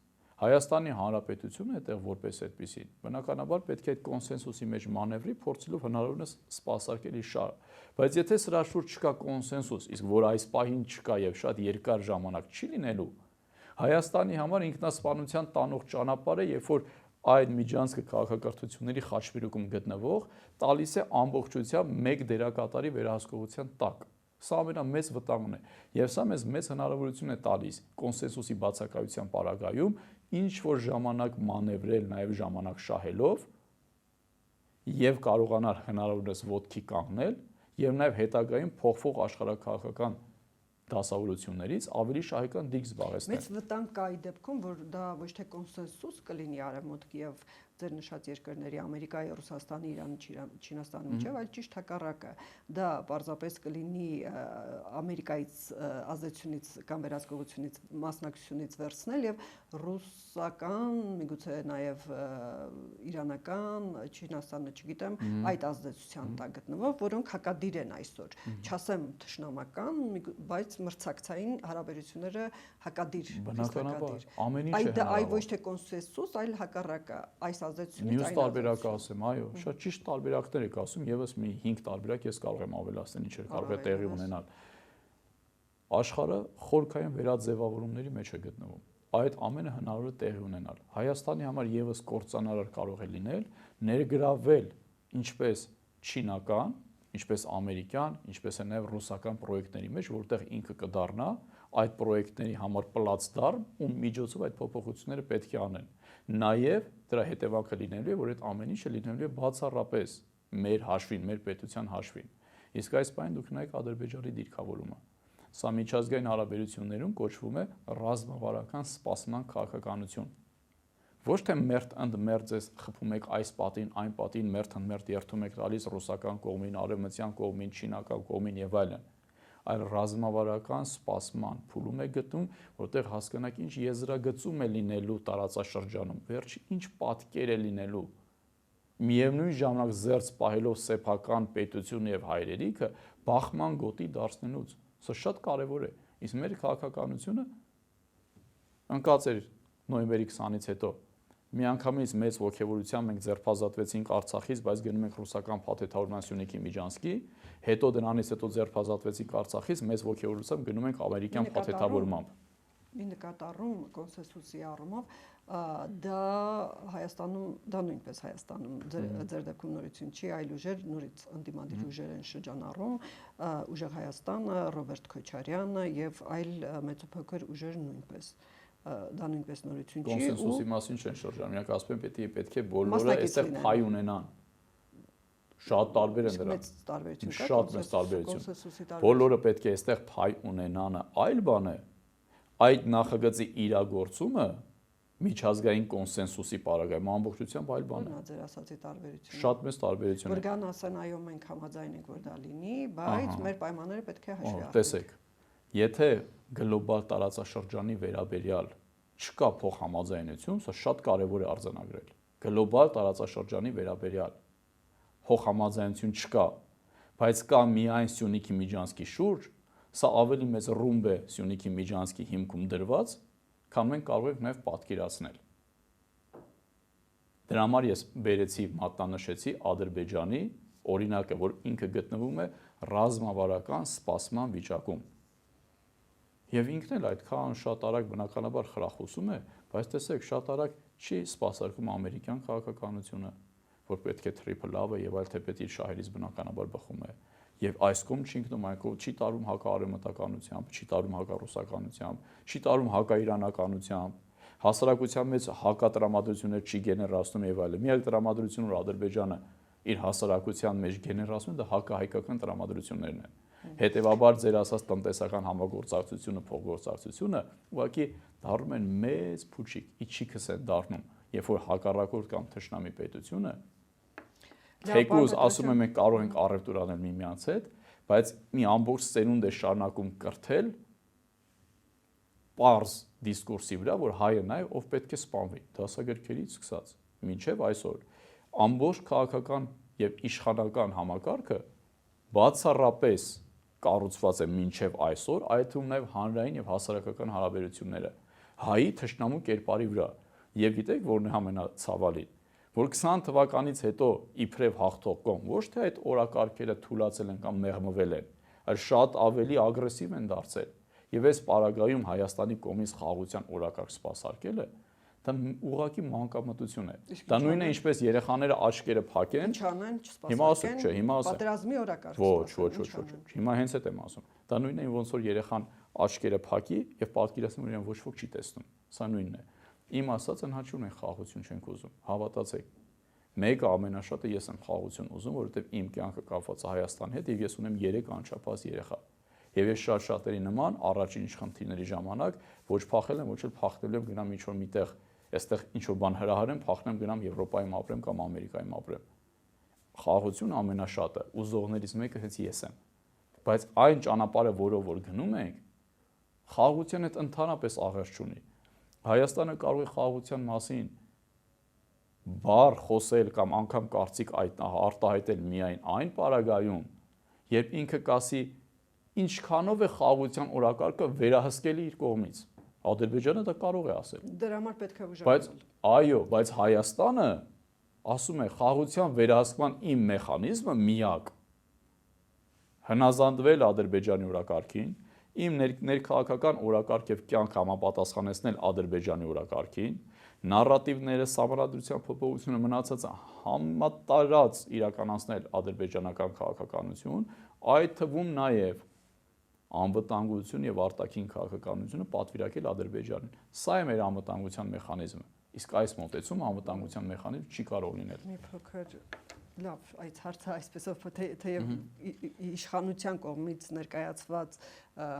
Հայաստանի Հանրապետությունը այդտեղ որպես այդպեսին, բնականաբար պետք է այդ կոնսենսուսի մեջ մանևրի, փորձելով հնարավորինս սպասարկել իր շահը։ Բայց եթե սրա շուրջ չկա կոնսենսուս, իսկ որ այս պահին չկա եւ շատ երկար ժամանակ չի լինելու, Հայաստանի համար ինքնասպանության տանող ճանապարհը, երբ որ այդ միջանցքը քաղաքակրթությունների խաչմերուկում գտնվող տալիս է ամբողջությամբ մեկ դերակատարի վերահսկողության տակ։ Սա ամենամեծ վտանգն է եւ սա մեզ մեծ հնարավորություն է տալիս կոնսենսուսի բացակայության պարագայում ինչ որ ժամանակ մանևրել նաեւ ժամանակ շահելով եւ կարողանալ հնարավորինս ոտքի կանգնել եւ նաեւ հետագայում փոխվող աշխարհակաղակական դասավորություններից ավելի շահեկան դիրք զբաղեցնել։ Մեծ վտանգ կա այդ դեպքում, որ դա ոչ թե կոնսենսուս կլինի արևմուտքի եւ ձեր նշած երկրների Ամերիկայի, Ռուսաստանի, Իրանի, Չինաստանի միջև, այլ ճիշտ հակառակը։ Դա պարզապես կլինի Ամերիկայից ազդեցությունից կամ վերահսկողությունից մասնակցությունից վերցնել եւ ռուսական, միգուցե նաեւ իրանական, Չինաստանը, չգիտեմ, այդ ազդեցության տակ գտնվող, որոնք հակադիր են այսօր։ Չասեմ թշնամական, բայց մրցակցային հարաբերությունները հակադիր։ Բնականաբար, ամեն ինչ է։ Այ ոչ թե կոնսենսուս, այլ հակառակը այս ազդեցությունից մյուս տարբերակը ասեմ, այո, շատ ճիշտ տարբերակներ եք ասում, եւս մի 5 տարբերակ ես կարող եմ ավելացնել, ինչեր կարող է տեղի ունենալ։ Աշխարհը խորքային վերաձևավորումների մեջ է գտնվում։ Այդ ամենը հնարավոր է տեղի ունենալ։ Հայաստանի համար եւս կործանարար կարող է լինել ներգրավել ինչպես չինական, ինչպես ամերիկյան, ինչպես է նաև ռուսական պրոյեկտների մեջ, որտեղ ինքը կդառնա այդ պրոյեկտների համար պլացդարմ, ում միջոցով այդ փոփոխությունները պետք է անեն։ Նաև դրա հետևանքը լինելու է, որ այդ ամեն ինչը լինելու է բացառապես մեր հաշվին, մեր պետության հաշվին։ Իսկ այս բանը դուք նայեք Ադրբեջանի դիրքավորումը։ Սա միջազգային հարաբերություններում կոչվում է ռազմավարական սպասման քաղաքականություն։ Ոչ թե մերթ ընդ մերձ ես խփում եք այս պատին, այն պատին, մերթ ընդ մերթ երթում եք տալիս ռուսական կողմին, արևմտյան կողմին, չինական կողմին եւ այլն, այլ ռազմավարական սպասման փուլում է գտնում, որտեղ հասկանաք ինչ եզրագծում է լինելու տարածաշրջանում, վերջ ինչ պատկեր է լինելու։ Միևնույն ժամանակ զերծ պահելով սեփական պետություն եւ հայրենիքը բախման գոտի դարձնելուց։ Սա շատ կարևոր է։ Իսկ մեր քաղաքականությունը ընկած էր նոյեմբերի 20-ից հետո միանգամից մեծ ողջավորությամբ մենք ձերբազատվեցինք Արցախից, բայց գնում ենք ռուսական փաթեթավորման Սյունիքի Միջանցքի, հետո դրանից հետո ձերբազատվեցինք Արցախից, մեծ ողջավորությամբ գնում ենք ամերիկյան փաթեթավորմամբ։ Մի նկատառում կոնսենսուսի առումով դա Հայաստանում, դա նույնպես Հայաստանում ձեր դեպքում նորություն չի, այլ ուժեր նորից ընդդիմադիր ուժեր են շրջանառում, Ուժեղ Հայաստանը, Ռոբերտ Քոչարյանը եւ այլ մեծափոքր ուժեր նույնպես։ Դա նույնպես նորություն չի։ Կոնսենսուսի մասին չեն շրջանում, իրանք ասում են պետք է բոլորը այստեղ փայ ունենան։ Շատ տարբեր են դրանք։ Մեծ տարբերություն կա։ Շատ մեծ տարբերություն։ Բոլորը պետք է այստեղ փայ ունենան, այլ բան է այդ նախագծի իրագործումը միջազգային կոնսենսուսի պարագայում ամբողջությամբ այլ բան է։ Ո՞րն է ձեր ասացի տարբերությունը։ Շատ մեծ տարբերություն է։ Որ գան ասեն այո մենք համաձայն ենք որ դա լինի, բայց մեր պայմանները պետք է հաշվի առնենք։ Տեսեք, եթե գլոբալ տարածաշրջանի վերաբերյալ չկա փոխհամաձայնություն, սա շատ կարևոր է արձանագրել։ Գլոբալ տարածաշրջանի վերաբերյալ փոխհամաձայնություն չկա, բայց կա միայն Սյունիքի Միջանցքի շուրջ, սա ավելի մեծ ռումբ է Սյունիքի Միջանցքի հիմքում դրված, քան մենք կարող ենք նաև պատկերացնել։ Դրա համար ես բերեցի, մատնանշեցի Ադրբեջանի օրինակը, որ ինքը գտնվում է ռազմավարական սպասման վիճակում։ Եվ ինքն էլ այդքան շատ արագ բնականաբար խրախուսում է, բայց տեսեք, շատ արագ չի սպասարկում ամերիկյան քաղաքականությունը, որ պետք է թրիփը լավ է եւ այլ թեպետ իր շահերից բնականաբար բխում է։ Եվ այս կողմ չի ընկնում, այն կողմ չի տարում հակաարևմտականությամբ, չի տարում հակառուսականությամբ, չի տարում հակաիրանականությամբ, հասարակության մեջ հակատրամադրություններ չի գեներացնում եւ այլն։ Միակ տրամադրությունը, որ Ադրբեջանը իր հասարակության մեջ գեներացնում է, դա հակահայկական տրամադրություններն են։ Հետևաբար ձեր ասած տնտեսական համագործակցությունը, փոխգործակցությունը ուղղակի դառնում են մեծ փուչիկ, իջիքս են դառնում, երբ որ հակառակորդ կամ թշնամի պետությունը թեկուզ ասում եմ մենք կարող ենք առևտուր անել միմյանց հետ, բայց մի ամբողջ սերունդ է շարունակում կրթել պարզ դիսկուրսի վրա, որ հայը նա է, ով պետք է սպանվի, դասագրքերից սկսած, մինչև այսօր ամբողջ քաղաքական եւ իշխանական համակարգը բացառապես կառուցված է մինչև այսօր, այդ թվում նաև հանրային եւ հասարակական հարաբերությունները հայի թշնամու կերպարի վրա։ Եվ գիտեք, որն է ամենացավալին, որ 20 թվականից հետո իբրև հաղթող կողմ ոչ թե այդ օրակարգերը թուլացել են կամ մեղմվել են, այլ շատ ավելի ագրեսիվ են դարձել։ Եվ այս պարագայում Հայաստանի կողմից խաղաղության օրակարգ սպասարկելը դա ուղղակի մանկամտություն է։ Դա նույնն է, ինչպես երեխաները աչքերը փակեն։ Ինչ անեն, չսպասարկեն։ Հիմա ասեմ, պատերազմի օրակարգ։ Ոչ։ Հիմա հենց այդ եմ ասում։ Դա նույնն է, ոնց որ երեխան աչքերը փակի եւ պատկերացնում որ իրեն ոչ ոք չի տեսնում։ Սա նույնն է։ Իմ ասած անհաճուն են խաղաղություն չենք ուզում։ Հավատացեք։ Մեկը ամենաշատը ես եմ խաղաղություն ուզում, որովհետեւ իմ կյանքը կապված է Հայաստանի հետ եւ ես ունեմ 3 անչափահաս երեխա։ Եվ ես շատ շատերի նման առաջին իշխանությունների ժամանակ ոչ փախել եմ, ոչ էլ փախնելու եմ գնամ ինչ-որ միտեղ, այստեղ ինչ-որ բան հրահարեմ, փախնեմ գնամ Եվրոպայում ապրեմ կամ Ամերիկայում ապրեմ։ Խաղաղությունը ամենաշատը, ուզողներից մեկը հենց ես եմ։ Բայց այն ճանապարհը, որով որ գնում ենք, խաղաղության հետ ընդհանրապես աղերս չունի։ Հայաստանը կարող է խաղաղության մասին բառ խոսել կամ անգամ կարծիք արտահայտել միայն այն պարագայում, երբ ինքը կասի ինչքանով է խաղաղության օրակարգը վերահսկելի իր կողմից։ Ադրբեջանը դա կարող է ասել։ Դրա համար պետք է ուժեղանալ։ Բայց այո, բայց Հայաստանը ասում է խաղաղության վերահսկման իմ մեխանիզմը միակ հնազանդվել Ադրբեջանի օրակարգին, իմ ներքաղաքական օրակարգ եւ կյանք համապատասխանեցնել Ադրբեջանի օրակարգին, նարատիվները, սահմանադրության փոփոխությունը մնացած համատարած իրականացնել ադրբեջանական քաղաքականություն, այդ թվում նաև անվտանգություն եւ արտաքին քաղաքականությունը պատվիրակել Ադրբեջանին։ Սա է մեր անվտանգության մեխանիզմը։ Իսկ այս մոտեցումը անվտանգության մեխանիզմ չի կարող լինել։ Մի փոքր լավ, այդ հարցը այսպեսով թեև իշխանության կողմից ներկայացված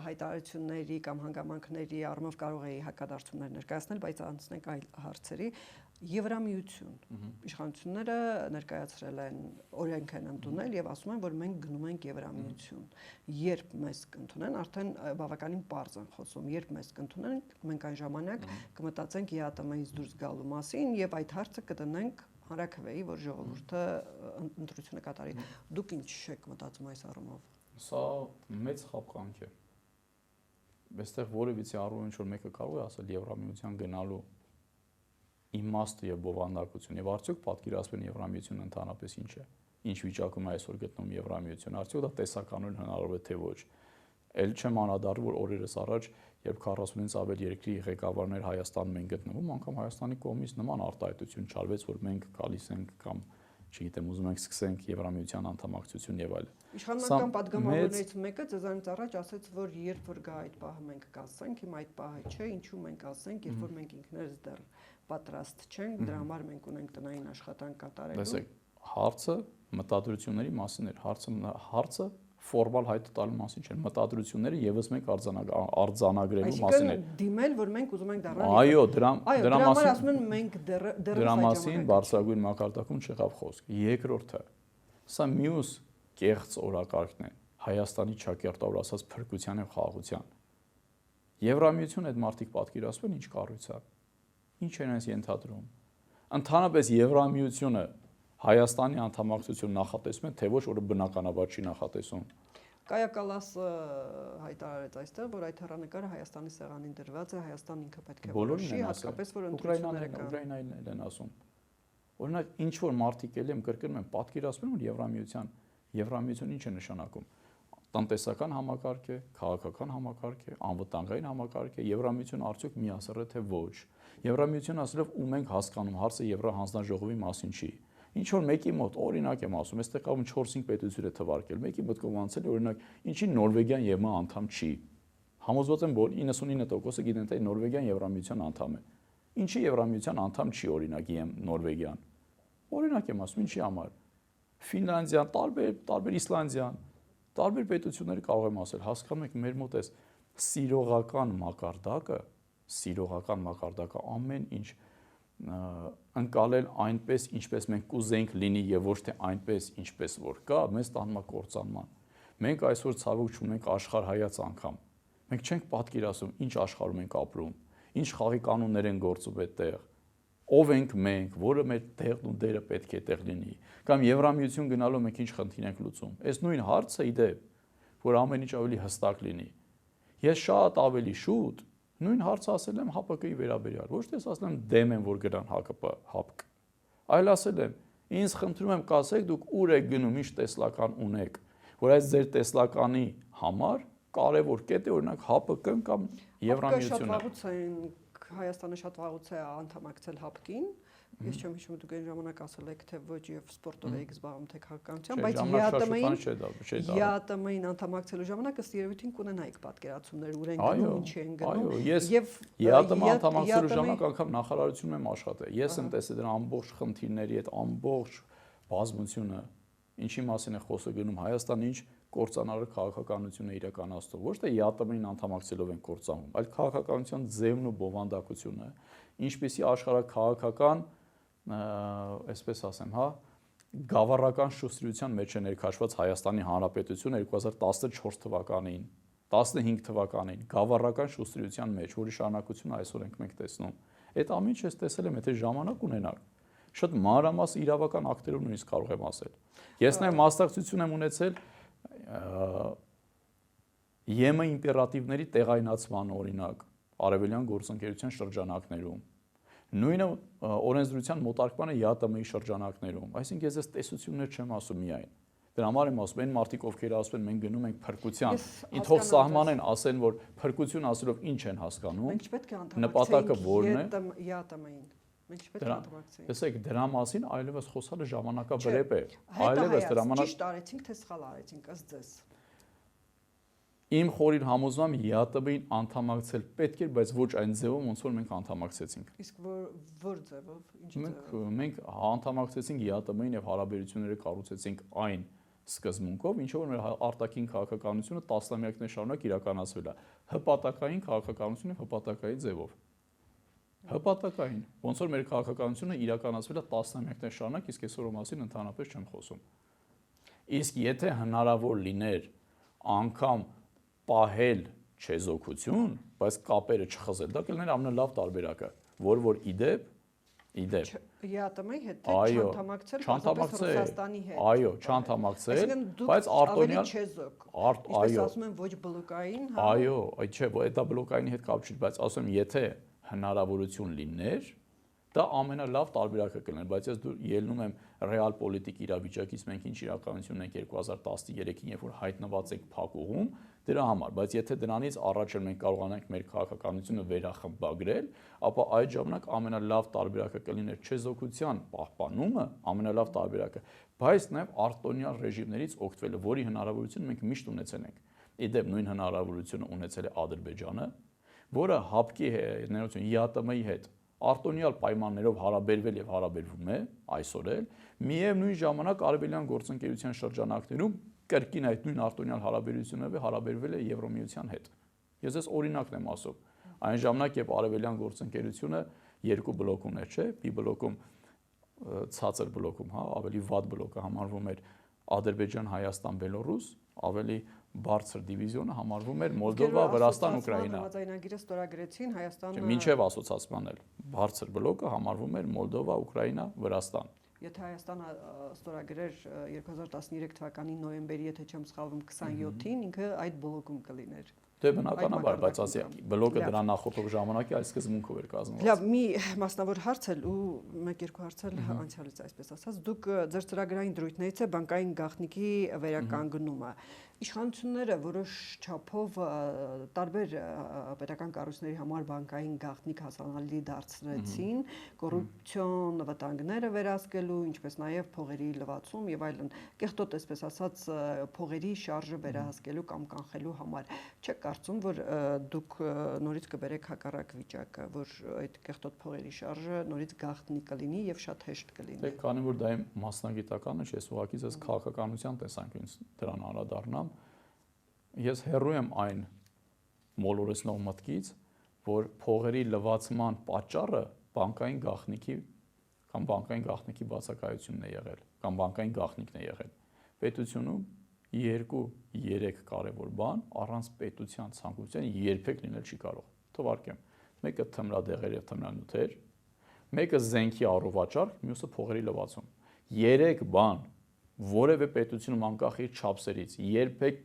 հայտարարությունների կամ հանգամանքների առումով կարող է հակադարձումներ ներկայացնել, բայց անցնենք այլ հարցերի։ Եվրամիություն իշխանությունները ներկայացրել են, օրենք են ընդունել եւ ասում են, որ մենք գնում ենք Եվրամիություն։ Երբ մեզ կընդունեն, արդեն բավականին պարզ են խոսում, երբ մեզ կընդունեն, մենք այն ժամանակ կմտածենք ԵԱՏՄ-ից դուրս գալու մասին եւ այդ հարցը կդնենք հանրաքվեի, որ ժողովուրդը ընտրությունը կատարի։ Դուք ինչ եք մտածում այս առումով։ Սա մեծ խաբկանք է։ Այստեղ որևիցե առումով ինչ որ մեկը կարող է ասել Եվրամիության գնալու իմաստը եւ բովանդակություն եւ արդյոք պատկերացնեն Եվրամիությունը ընդհանրապես ինչ է։ Ինչ վիճակում է այսօր գտնվում Եվրամիությունը, արդյոք դա տեսականորեն հնարավոր է թե ոչ։ Էլ չեմ անդրադառնում, որ օրերս առաջ, երբ 40-ից ավել երկրի ղեկավարներ Հայաստանում են գտնվում, անգամ Հայաստանի կողմից նման արտահայտություն չարվեց, որ մենք գալիս ենք կամ չգիտեմ, ուզում ենք սկսենք Եվրամիության անդամակցություն եւ այլն։ Իշխանական падգամավորներից մեկը ձեզանից առաջ ասաց, որ երբ որ գա այդ պահը մենք կասենք, հիմա այդ պահը չէ, ինչու մենք ասենք, երբ որ մենք ինքներս դեռ պատրաստ չենք, դրա համար մենք ունենք տնային աշխատանք կատարելու։ Լսեք, հարցը մտադրությունների մասին էր, հարցը ֆորմալ հայտ տալու մասին չէ, մտադրությունները եւս մեկ արձանագրելու մասին է։ Այսինքն դիմել, որ մենք ուզում ենք դառնալ։ Այո, դրա մասին ասում են մենք դրա մասին բարձրագույն մակարդակում չեղավ խոսք։ Երկրորդը, սա մյուս կեղծ օրակարգն է Հայաստանի ճակերտավոր ասած փրկության եւ խաղաղության։ Եվրամիությունը այդ մարդիկ պատկերացնում են ինչ կառույց է։ Ինչ են այս ենթադրում։ Ընդհանրապես Եվրամիությունը Հայաստանի անդամակցություն նախատեսում են, թե ոչ, որը բնականաբար չի նախատեսում։ Կայա Կալասը հայտարարեց այստեղ, որ այդ հեռանկարը Հայաստանի սեղանին դրված է, Հայաստան ինքը պետք է որոշի, հատկապես որ ընտրությունները կան։ Ուկրաինային են ասում։ Օրինակ, ինչ որ մարդիկ էլ եմ կրկնում են, պատկերացնում են Եվրամիություն ինչ է նշանակում։ Տնտեսական համակարգ է, քաղաքական համակարգ է, անվտանգային համակարգ է, Եվրամիությունը արդյոք միասեռ է թե ոչ։ Եվրամիությունը ասելով ու մենք հասկանում, հարցը Եվրահանձնաժողովի մասին չի։ Ինչ որ մեկի մոտ օրինակ եմ ասում, այստեղ կա 4-5 պետություն է թվարկել, մեկի մոտ կողմացել օրինակ, ինչի Նորվեգիան ԵՄ անդամ չի։ Համոզված եմ, որ 99%-ը գիտեն, թե Նորվեգիան Եվրամիության անդամ է։ Ինչի Եվրամիության անդամ չի օրինակ Նորվեգիան։ Օրինակ եմ ասում, ինչի համար։ Ֆինլանդիան, տարբեր Իսլանդիան, տարբեր պետությունները կարող եմ ասել, հասկանում եք, մեր մոտ է սիրողական մակարդակը ամեն ինչ ընկալել այնպես, ինչպես մենք կուզենք լինի եւ ոչ թե այնպես, ինչպես որ կա, մեզ տանում է կործանման։ Մենք այսօր ցավոք չունենք աշխարհայաց անգամ։ Մենք չենք պատկերացնում ինչ աշխարհում ենք ապրում, ինչ խաղի կանոններ են գործում այդտեղ։ Ով ենք մենք, որը մեր տեղն ու դերը պետք է այդտեղ լինի, կամ Եվրամիություն գնալով մենք ինչ խնդիր ենք լուծում։ Այս նույն հարցը իդեպ, որ ամեն ինչ ավելի հստակ լինի։ Ես շատ ավելի շուտ նույն հարցը ասել եմ ՀԱՊԿ-ի վերաբերյալ, ոչ թե ասել եմ դեմ եմ, որ գնան ՀԱՊԿ, այլ ասել եմ, ինձ խնդրում եմ կասեք դուք ուր եք գնում, ինչ տեսլական ունեք, որ այս ձեր տեսլականի համար կարևոր կետ է օրինակ ՀԱՊԿ-ն կամ Եվրամիությունը։ Հայաստանը շատ վաղուց է անդամակցել ՀԱՊԿ-ին, ես չեմ հիշում դուք այն ժամանակ ասել եք թե ոչ եւ սպորտով եք զբաղվում թե քաղաքականությամբ, բայց ԵԱՏՄ-ին անդամակցելու ժամանակ ըստ երևույթին կունենայիք պատկերացումներ ուր են գնում, ինչ են գնում եւ ԵԱՏՄ անդամակցելու ժամանակ անգամ նախարարությունում եմ աշխատել։ Ես եմ տեսել դրա ամբողջ խնդիրների այդ ամբողջ բազմությունը, ինչի մասին է խոսքը գնում, Հայաստանը ինչ կործանարար քաղաքականություն է իրականացնում, ոչ թե ԵԱՏՄ-ին անդամակցելով են կործանում, այլ քաղաքականության ձևն ու բովանդակությունը, ինչպեսի աշխարհաքաղաքական, այսպես ասեմ, գավառական շուստրության մեջ է ներքաշված Հայաստանի Հանրապետությունը 2014 թվականին, 15 թվականին, գավառական շուստրության մեջ, որի շարունակությունը այսօր ենք մենք տեսնում։ Այդ ամեն ինչը տեսել եմ, եթե ժամանակ ունենար, շատ մանրամասն իրավական ակտերով նույնիսկ կարող եմ ասել։ Ես նաև մասնակցություն եմ ունեցել ԵՄ իմպերատիվների տեղայնացման օրինակ արևելյան գործընկերության շրջանակներում, նույնը օրենսդրության մոտարկմանը ԵԱՏՄ-ի շրջանակներում, այսինքն ես այս տեսություններ չեմ ասում միայն։ Դրա համար եմ ասում, այն մարդիկ ովքեր ասում են մենք գնում ենք փրկության, ինձ թող սահմանեն, ասեն որ փրկություն ասելով ինչ են հասկանում, նպատակը որն է։ ԵԱՏՄ-ին Մենք չպետք է անդրադառնանք։ Տեսեք, դրա մասին այլևս խոսալը ժամանակավրեպ է։ Այլևս դրա համար ճիշտ արեցինք, թե սխալ արեցինք, ըստ ձեզ։ Իմ խորին համոզմամբ ԵԱՏԲ-ին անդամակցել պետք էր, բայց ոչ այն ձևով, ոնց որ մենք անդամակցեցինք։ Իսկ որ ձևով, ինչ ձևով։ Մենք անդամակցեցինք ԵԱՏԲ-ին եւ հարաբերությունները կառուցեցինք այն սկզբունքով, ինչ որ մեր արտաքին քաղաքականությունը տասնամյակներ շարունակ իրականացվել է, հպատակային քաղաքականություն եւ հպատակային ձևով։ Հպատակային, ոնց որ մեր քաղաքականությունը իրականացվել է տասնամյակներ շարունակ, իսկ այսօր մասին ընդհանրապես չեմ խոսում։ Իսկ եթե հնարավոր լիներ անգամ պահել չեզոքություն, բայց կապերը չխզել, դա կլիներ ամենալավ տարբերակը, որ իդեպ ԵԱՏՄ-ի հետ թե չանդամակցել Ռուսաստանի հետ։ Այո, չանդամակցել, բայց արտոնյալ չեզոք։ Այսպես ասում են ոչ բլոկային, հա։ Այո, չէ, դա բլոկայինի հետ կապ չի, բայց ասում եմ, եթե հնարավորություն լիներ, դա ամենալավ տարբերակը կլիներ, բայց ես ելնում եմ ռեալ պոլիտիկ իրավիճակից, մենք ինչ իրականություն ենք 2013-ին, երբ որ հայտնված ենք փակուղում, դրա համար, բայց եթե դրանից առաջ մենք կարողանանք մեր քաղաքականությունը վերախմբագրել, ապա այդ ժամանակ ամենալավ տարբերակը կլիներ չեզոքության պահպանումը, ամենալավ տարբերակը, բայց նաև արտոնյալ ռեժիմներից օգտվելը, որի հնարավորությունը մենք միշտ ունեցել ենք։ Իդեպ նույն հնարավորությունը ունեցել է Ադրբեջանը, որը ՀԱՊԿ-ի ԵԱՏՄ-ի հետ արտոնյալ պայմաններով հարաբերվել եւ հարաբերվում է այսօր էլ, միևնույն ժամանակ արևելյան գործընկերության շրջանակներում կրկին այդ նույն արտոնյալ հարաբերությունները հարաբերվել է Եվրոմիության հետ։ Ես այս օրինակն եմ ասում։ Այն ժամանակ, երբ արևելյան գործընկերությունը երկու բլոկում էր, չէ՞, մի բլոկում ցածր բլոկում, հա, ավելի վատ բլոկը համարվում էր Ադրբեջան, Հայաստան, Բելոռուս, ավելի բարձր դիվիզիոնը համարվում էր Մոլդովա, Վրաստան, Ուկրաինա։ Համաձայնագիրը ստորագրեցին Հայաստանը։ Մինչև ասոցիացիան էլ բարձր բլոկը համարվում էր Մոլդովա, Ուկրաինա, Վրաստան։ Եթե Հայաստանը ստորագրեր 2013 թվականի նոյեմբերի, եթե չեմ սխալվում, 27-ին, ինքը այդ բլոկում կլիներ։ Դե բնականաբար, բայց ասի բլոկը դրա նախորդող ժամանակի այս սկզբունքով էր կազմված։ Լավ, մի մասնավոր հարց էլ ու մեկ-երկու հարց էլ անցյալից այսպես ասած, դուք ձեր ծրագրային դրույթներից է բանկային գաղտնիքի վերականգնումը։ Իշխանությունները որոշ չափով տարբեր պետական կառույցների համար բանկային գաղտնիք հասանելի դարձրեցին, կոռուպցիոն վտանգները վերահսկելու, ինչպես նաև փողերի լվացում եւ այլն, կեղտոտ այսպես ասած փողերի շարժը վերահսկելու կամ կանխելու համար։ Չեք կարծում, որ դուք նորից կբերեք հակառակ վիճակը, որ այդ կեղտոտ փողերի շարժը նորից գաղտնի կլինի եւ շատ հեշտ կլինի։ Դե քանի որ դա իմ մասնագիտականը չէ, ես ուղղակի ես քաղաքականության տեսանկյունից դրան անդրադառնամ, ես հեռու եմ այն մոլորեցնող մտքից, որ փողերի լվացման պատճառը բանկային գաղտնիքի կամ բանկային գաղտնիքի բացակայությունն է եղել, կամ բանկային գաղտնիքն է եղել։ Պետությունում 2-3 կարևոր բան առանց պետության ցանկության երբեք լինել չի կարող։ Թվարկեմ, մեկը թմրադեղեր եւ թմրանյութեր, մեկը զենքի առողջարկ, մյուսը փողերի լվացում։ 3 բան, որևէ պետությունում անկախ իր չափսերից երբեք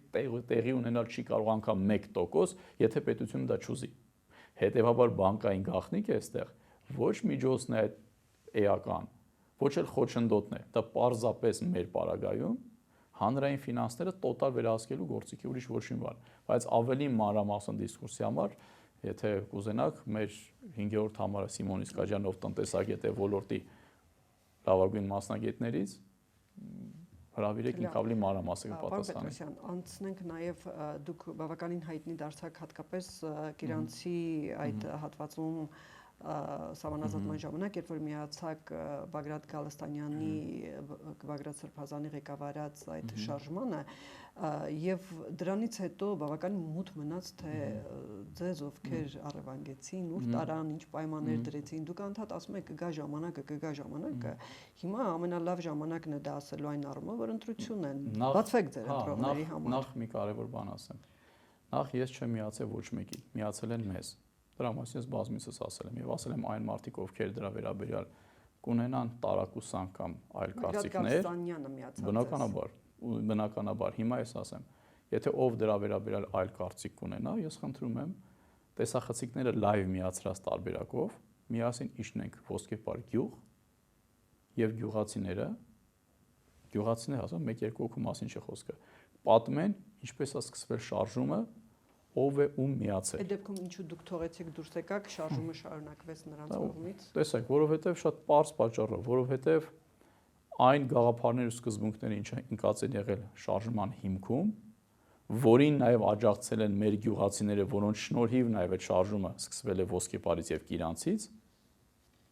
տեղի ունենալ չի կարող անգամ 1%, եթե պետությունը դա չուզի։ Հետևաբար բանկային գաղտնիքը այստեղ ոչ միջոցն է էական, ոչ էլ խոչընդոտն է, դա պարզապես մեր պարագայում հանրային ֆինանսները տոտալ վերահսկելու գործիքի ուրիշ ոչ մի բան, բայց ավելի մանրամասն դիսկուրսի համար, եթե կուզենաք, մեր 5-րդ համարը Սիմոն Իսկաջյանով տնտեսագետ է ոլորտի լավագույն մասնագետներից, հրավիրեք ինք ավելի մանրամասն կպատասխանի։ Պետրոսյան, անցնենք նաև դուք բավականին հայտնի դարձաք հատկապես Կիրանցի այդ հատվածում սահմանազատման ժամանակ, երբ որ միացաք Բագրատ Գալստանյանի, Բագրատ Սրբազանի ղեկավարած այդ շարժմանը, եւ դրանից հետո բավականին մութ մնաց, թե ձեզ ովքեր առևանգեցին, ուր տարան, ինչ պայմաններ դրեցին, դուք անդադ ասում եք կգա ժամանակը, հիմա ամենալավ ժամանակն է դա ասելու այն առումով, որ ընտրություն են, բացվեք ձեր ընտրողների համար։ Նախ մի կարևոր բան ասեմ։ Նախ ես չեմ միացել ոչ մեկին, միացել են մեզ։ Դրա մասին ես բազմիցս ասել եմ եւ ասել եմ այն մարդիկ, ովքեր դրա վերաբերյալ կունենան տարակուսանք կամ այլ կարծիքներ, բնականաբար, հիմա ես ասեմ, եթե ով դրա վերաբերյալ այլ կարծիք կունենա, ես խնդրում եմ տեսախցիկները լայվ միացրած տարբերակով միասին իջնենք Ոսկեպար գյուղ եւ գյուղացիները ասում 1-2 հոգու մասին չի խոսքը, պատմեն ինչպես է սկսվել շարժումը ով է ում միացել։ Այդ դեպքում ինչու դուք թողեցիք դուրս եկաք, շարժումը շարունակվեց նրանց կողմից։ Տեսեք, որովհետև շատ պարզ պատճառով, որովհետև այն գաղափարներ ու սկզբունքները, ինչը ինքած են եղել շարժման հիմքում, որին նաև աջակցել են մեր գյուղացիները, որոնց շնորհիվ նաև այդ շարժումը սկսվել է ոսկեպարից եւ Կիրանցից,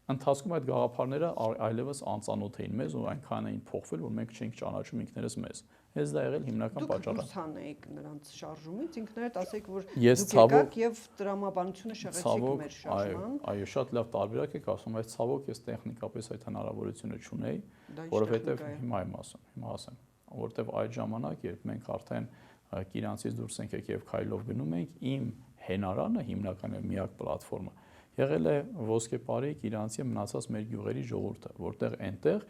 ընթացքում այդ գաղափարները այլևս անծանոթ էին մեզ ու այնքան էին փոխվել, որ մենք չենք ճանաչում ինքներս մեզ։ Հենց դա եղել հիմնական պատճառը։ Դուք հանեիք նրանց շարժումից, ինքներդ ասեք, որ Ես դուք եկաք եւ տրամաբանությունը շեղեցիք մեր շարժման։ Այո, շատ լավ տարբերակ եք ասում, բայց ցավոք ես տեխնիկապես այդ հնարավորությունը չունեի, Դա ինչ որովհետև տեխնիկա է։ հիմա ասեմ, որովհետև այդ ժամանակ, երբ մենք արդեն Կիրանցից դուրս ենք եկել եւ քայլով գնում ենք, իմ հենարանը հիմնականում միակ պլատֆորմը եղել է ոսկեպարի Կիրանցի մնացած մեր գյուղերի ժողովուրդը, որտեղ այնտեղ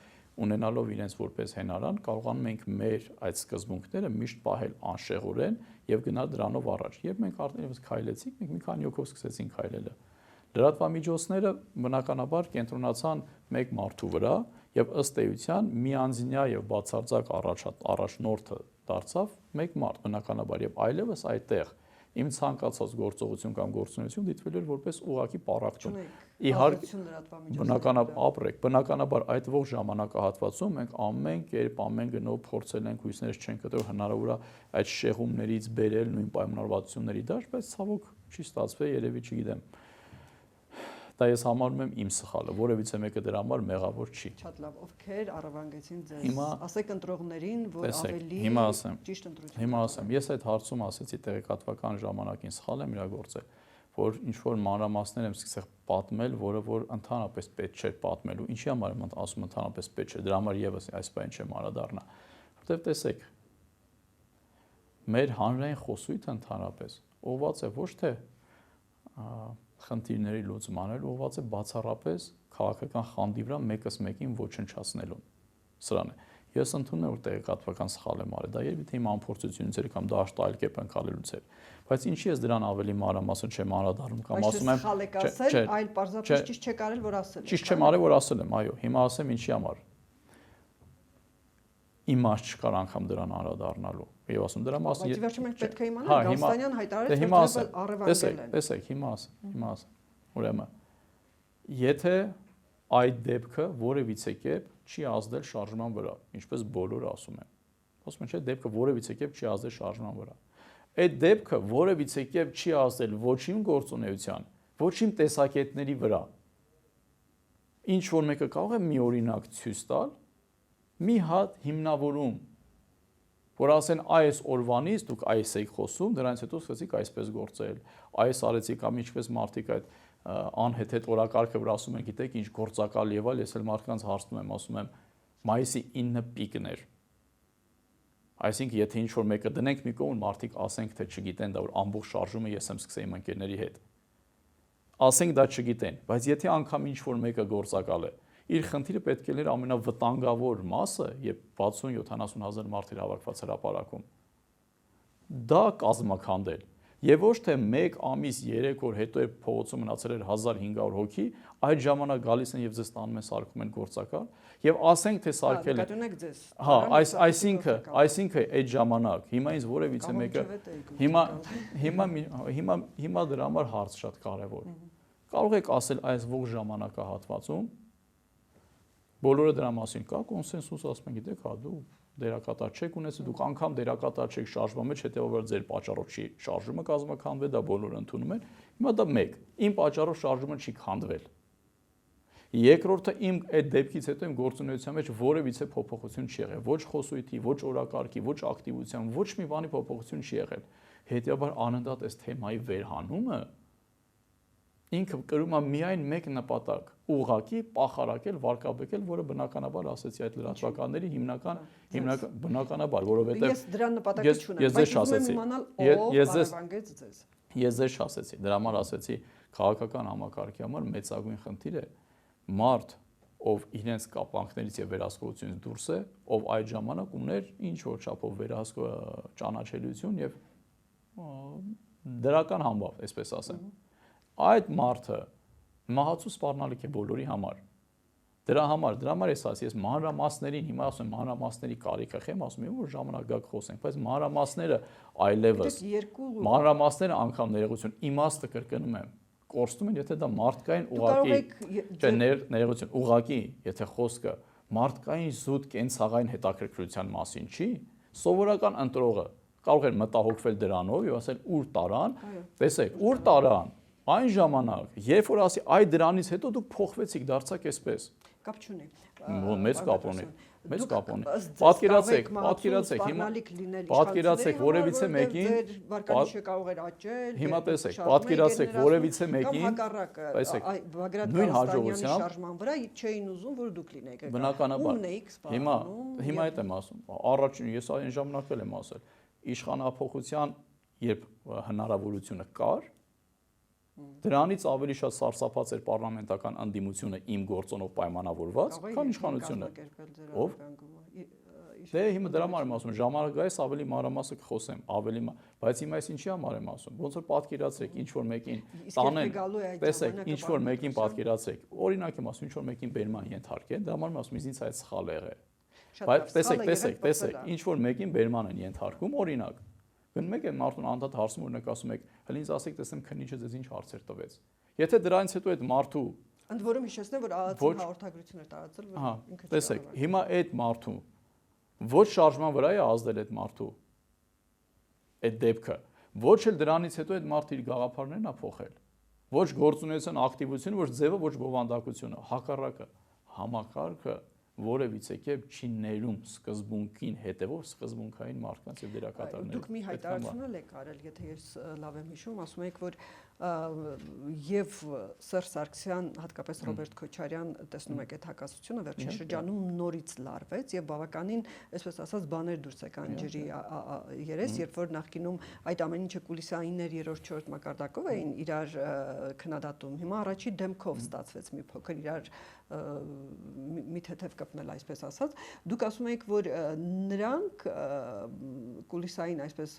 ունենալով իրենց որպես հենարան կարողանում ենք մեր այդ սկզբունքները միշտ պահել անշեղորեն եւ գնալ դրանով առաջ։ Երբ մենք արդեն քայլեցինք, մենք մի քանի հոգով սկսեցինք քայլելը։ Լրատվամիջոցները բնականաբար կենտրոնացան մեկ մարդու վրա եւ ըստ էության միանձնյա եւ բացարձակ առաջնորդը դարձավ մեկ մարդ բնականաբար եւ այլևս այդտեղ իմ ցանկացած գործողություն կամ գործունեություն դիտվել էր որպես ուղակի պարակտում։ Իհարկե, բնականաբար այդ ողջ ժամանակահատվածում մենք ամեն կերպ, ամեն գնով փորձել ենք հույսներս չենք գտել հնարավոր է այդ շեղումներից բերել նույն պայմանավորվածությունների դաշտ, բայց ցավոք չի ստացվել, երևի չգիտեմ։ Դա ես համարում եմ իմ սխալը, որևիցե մեկը դրա համար մեղավոր չի։ Շատ լավ, ովքեր առավանգեցին ձեզ։ Ասեք ընտրողներին, որ ավելի ճիշտ ընտրություն։ Հիմա ասեմ, ես այդ հարցում ասեցի տեղեկատվական ժամանակին սխալ եմ իրագործել, որ ինչ որ մանրամասներ եմ սկսել պատմել, որը որ ընդհանրապես պետք չէր պատմելու։ Ինչի համար եմ ասում ընդհանրապես պետք չէ, դրա համար եւս այս բան չեմ անդրադառնա։ Որտեւ տեսեք, մեր հանրային խոսույթը ընդհանրապես ուղղված է ոչ թե խնդիրների լուծմանել, ուղղված է բացառապես քաղաքական խանդի վրա մեկս մեկին ոչնչացնելուն։ Սրան է։ Ես ընդունում եմ, որ տեղեկատվական սխալ եմ արել, դա երբ թե իմ անփորձությունից էր կամ դաշտ այլ կերպ ընկալելուց էր։ Բայց ինչի ես դրան ավելի մանրամասն չեմ անդրադառնում կամ ասում եմ, սխալ եք ասել, այլ պարզապես ճիշտ չեք արել, որ ասել եք։ Ճիշտ չեմ արել, որ ասել եմ, այո, հիմա ասեմ ինչի համար։ Իմաստ չկար անգամ դրան անդրադառնալու։ Եվ ասում դրա մասին։ Բայց վերջում մենք պետք է իմանանք, Գալստանյան հայտարարեց, որ առևանգել են։ Տեսեք, հիմա ասեմ։ Ուրեմն, եթե այդ դեպքը որևիցե կերպ չի ազդել շարժման վրա, ինչպես բոլորը ասում են։ Ասում են, չէ, դեպքը որևիցե կերպ չի ազդել շարժման վրա։ Այդ դեպքը որևիցե կերպ չի ազդել ոչ իմ գործունեության, ոչ իմ տեսակետների վրա։ Ինչ որ մեկը կարող է մի օրինակ ցույց տալ, մի հատ հիմնավորում, որ ասեն այս օրվանից դուք այս եք խոսում, դրանից հետո սկսեցիք այսպես գործել, այս արեցիք կամ ինչպես մարդիկ այդ անհեթեթ օրակարգը վրա ասում են, գիտեք, ինչ գործակալ եւ այլ, ես էլ մարդկանց հարցնում եմ, ասում եմ, մայիսի 9 պիկն էր։ Այսինքն, եթե ինչ որ մեկը դնենք մի կողմ, մարդիկ ասենք թե չգիտեն դա, որ ամբողջ շարժումը ես եմ սկսել իմ ընկերների հետ։ Ասենք դա չգիտեն, բայց եթե անգամ ինչ որ մեկը գործակալ է, իր խնդիրը պետք է լիներ ամենավտանգավոր մասը, երբ 60-70 հազար մարդ էր հավաքված հրապարակում։ Դա կազմաքանդել։ Եվ ոչ թե 1 ամիս 3 օր հետո է փողոցում մնացել էր 1500 հոգի, այդ ժամանակ գալիս են եւ ձեզ տանում են սարքում են գործակալ եւ ասենք թե սարքել են։ Հա, այսինքն այդ ժամանակ հիմա ինձ որևիցե մեկը հիմա դրա համար հարց շատ կարեւոր։ Կարող եք ասել այս ողջ ժամանակահատվածում բոլորը դրա մասին կա կոնսենսուս, ասում են, գիտեք, հա դու դերակատար չեք ունեցել, դուք անգամ դերակատար չեք շարժման մեջ, հետեւաբար ձեր պատճառով չի շարժումը կազմաքանդվել, դա բոլորը ընդունում են։ Հիմա դա մեկ, իմ պատճառով շարժումը չի քանդվել։ Երկրորդը իմ այդ դեպքից հետո իմ գործունեության մեջ որևիցե փոփոխություն չի եղել, ոչ խոսույթի, ոչ օրակարգի, ոչ ակտիվության, ոչ մի բանի փոփոխություն չի եղել։ Հետեւաբար անընդհատ այս թեմայի վերհանումը ինքը կրում է միայն մեկ նպատակ՝ ուղղակի պախարակել, վարկաբեկել, որը բնականաբար ասեցի այդ լրատվականների հիմնական բնականաբար, որովհետև ես դրա նպատակը չունեմ, բայց ուզում եմ իմանալ ով առևանգեց ձեզ։ Ես ձեզ ասեցի, դրա համար ասեցի, քաղաքական համակարգի համար մեծագույն խնդիր է մարդ, ով իրենց կապանքներից եւ վերահսկողությունից դուրս է, ով այդ ժամանակ ուներ ինչ որ չափով ճանաչելիություն եւ դրական համբավ, այսպես ասեմ։ Այդ մարդը մահացու սպառնալիք է բոլորի համար։ Դրա համար ես ասի, ես մանրամասներին հիմա ասում եմ մանրամասների կարիքը խեմ, ասում եմ որ ժամանակ գաք խոսենք, բայց մանրամասները այլևս մանրամասները անգամ ներողություն իմաստը կրկնում եմ կորստում են, եթե դա մարդկային ուղղակի, եթե խոսքը մարդկային զուտ կենցաղային հետաքրքրության մասին չի, սովորական ընտրողը կարող էր մտահոգվել դրանով եւ ասել ուր տարան, տեսեք, ուր տարան, այն ժամանակ, երբ որ ասի այ դրանից հետո դուք փոխվեցիք, դարձաք այսպես։ Կապ չունի։ Մեծ կապ ունի։ Մեծ կապ ունի։ Պատկերացեք, հիմա պատկերացեք որևիցե մեկին, վարկանիշը կարող էր աճել։ Հիմա տեսեք, պատկերացեք որևիցե մեկին, տեսեք, Բագրատ Ղազարյանի շարժման վրա չէին ուզում, որ դուք լինեիք։ Բնականաբար։ Հիմա այդ եմ ասում։ Առաջին ես այն ժամանակ էլ եմ ասել, իշխանափոխության երբ հնարավորությունը կար, դրանից ավելի շատ սարսափած էր պարլամենտական անդիմությունը իմ գործոնով պայմանավորված, քան իշխանությունը։ Ով? Դե հիմա դրա համար եմ ասում, ժամանակայից ավելի մանրամասը կխոսեմ, բայց հիմա ես ինչի համար եմ ասում, ոնց որ պատկերացրեք, ինչ որ մեկին տանեն, տեսեք, ինչ որ մեկին պատկերացրեք, օրինակ եմ ասում, ինչ որ մեկին բերման ենթարկեն, դրա համար եմ ասում, ինձ այդ սխալ եղել։ Բայց տեսեք, ինչ որ մեկին բերման են ենթարկում, օրինակ գնում եք այն մարդուն անդադ հարցում օրինակ ասում եք, հələ ինձ ասեք, տեսեմ քննիչը ձեզ ինչ հարցեր տվեց։ Եթե դրանից հետո այդ մարդու ընդ որում հիշեցնեմ, որ ԱԱՑ-ն հաղորդագրություն էր տարածել, որ ինքը տեսեք, հիմա այդ մարդու ոչ շարժման վրա է ազդել այդ մարդու այդ դեպքը, ոչ էլ դրանից հետո այդ մարդը իր գաղափարներն է փոխել, ոչ գործունեության ակտիվությունը, ոչ ձևը, ոչ բովանդակությունը, հակառակը, համակարգը որևիցե կերպ չի ներում սկզբունքին հետևող սկզբունքային մարդկանց եւ դերակատարների։ Դուք մի հայտարարություն եք արել, եթե ես լավ եմ հիշում, ասում եք, որ եւ Սերժ Սարգսյան, հատկապես Ռոբերտ Քոչարյան տեսնում եք այդ հակասությունը վերջին շրջանում նորից լարվեց եւ բավականին, այսպես ասած, բաներ դուրս եկան ջրի երես, երբ որ նախկինում այդ ամեն ինչը կուլիսայիններ 3-4 մակարդակով էին իրար քննադատում։ Հիմա առաջի դեմքով ստացվեց մի փոքր իրար մի թեթև կպնել, այսպես ասած, դուք ասում եք, որ նրանք կուլիսային այսպես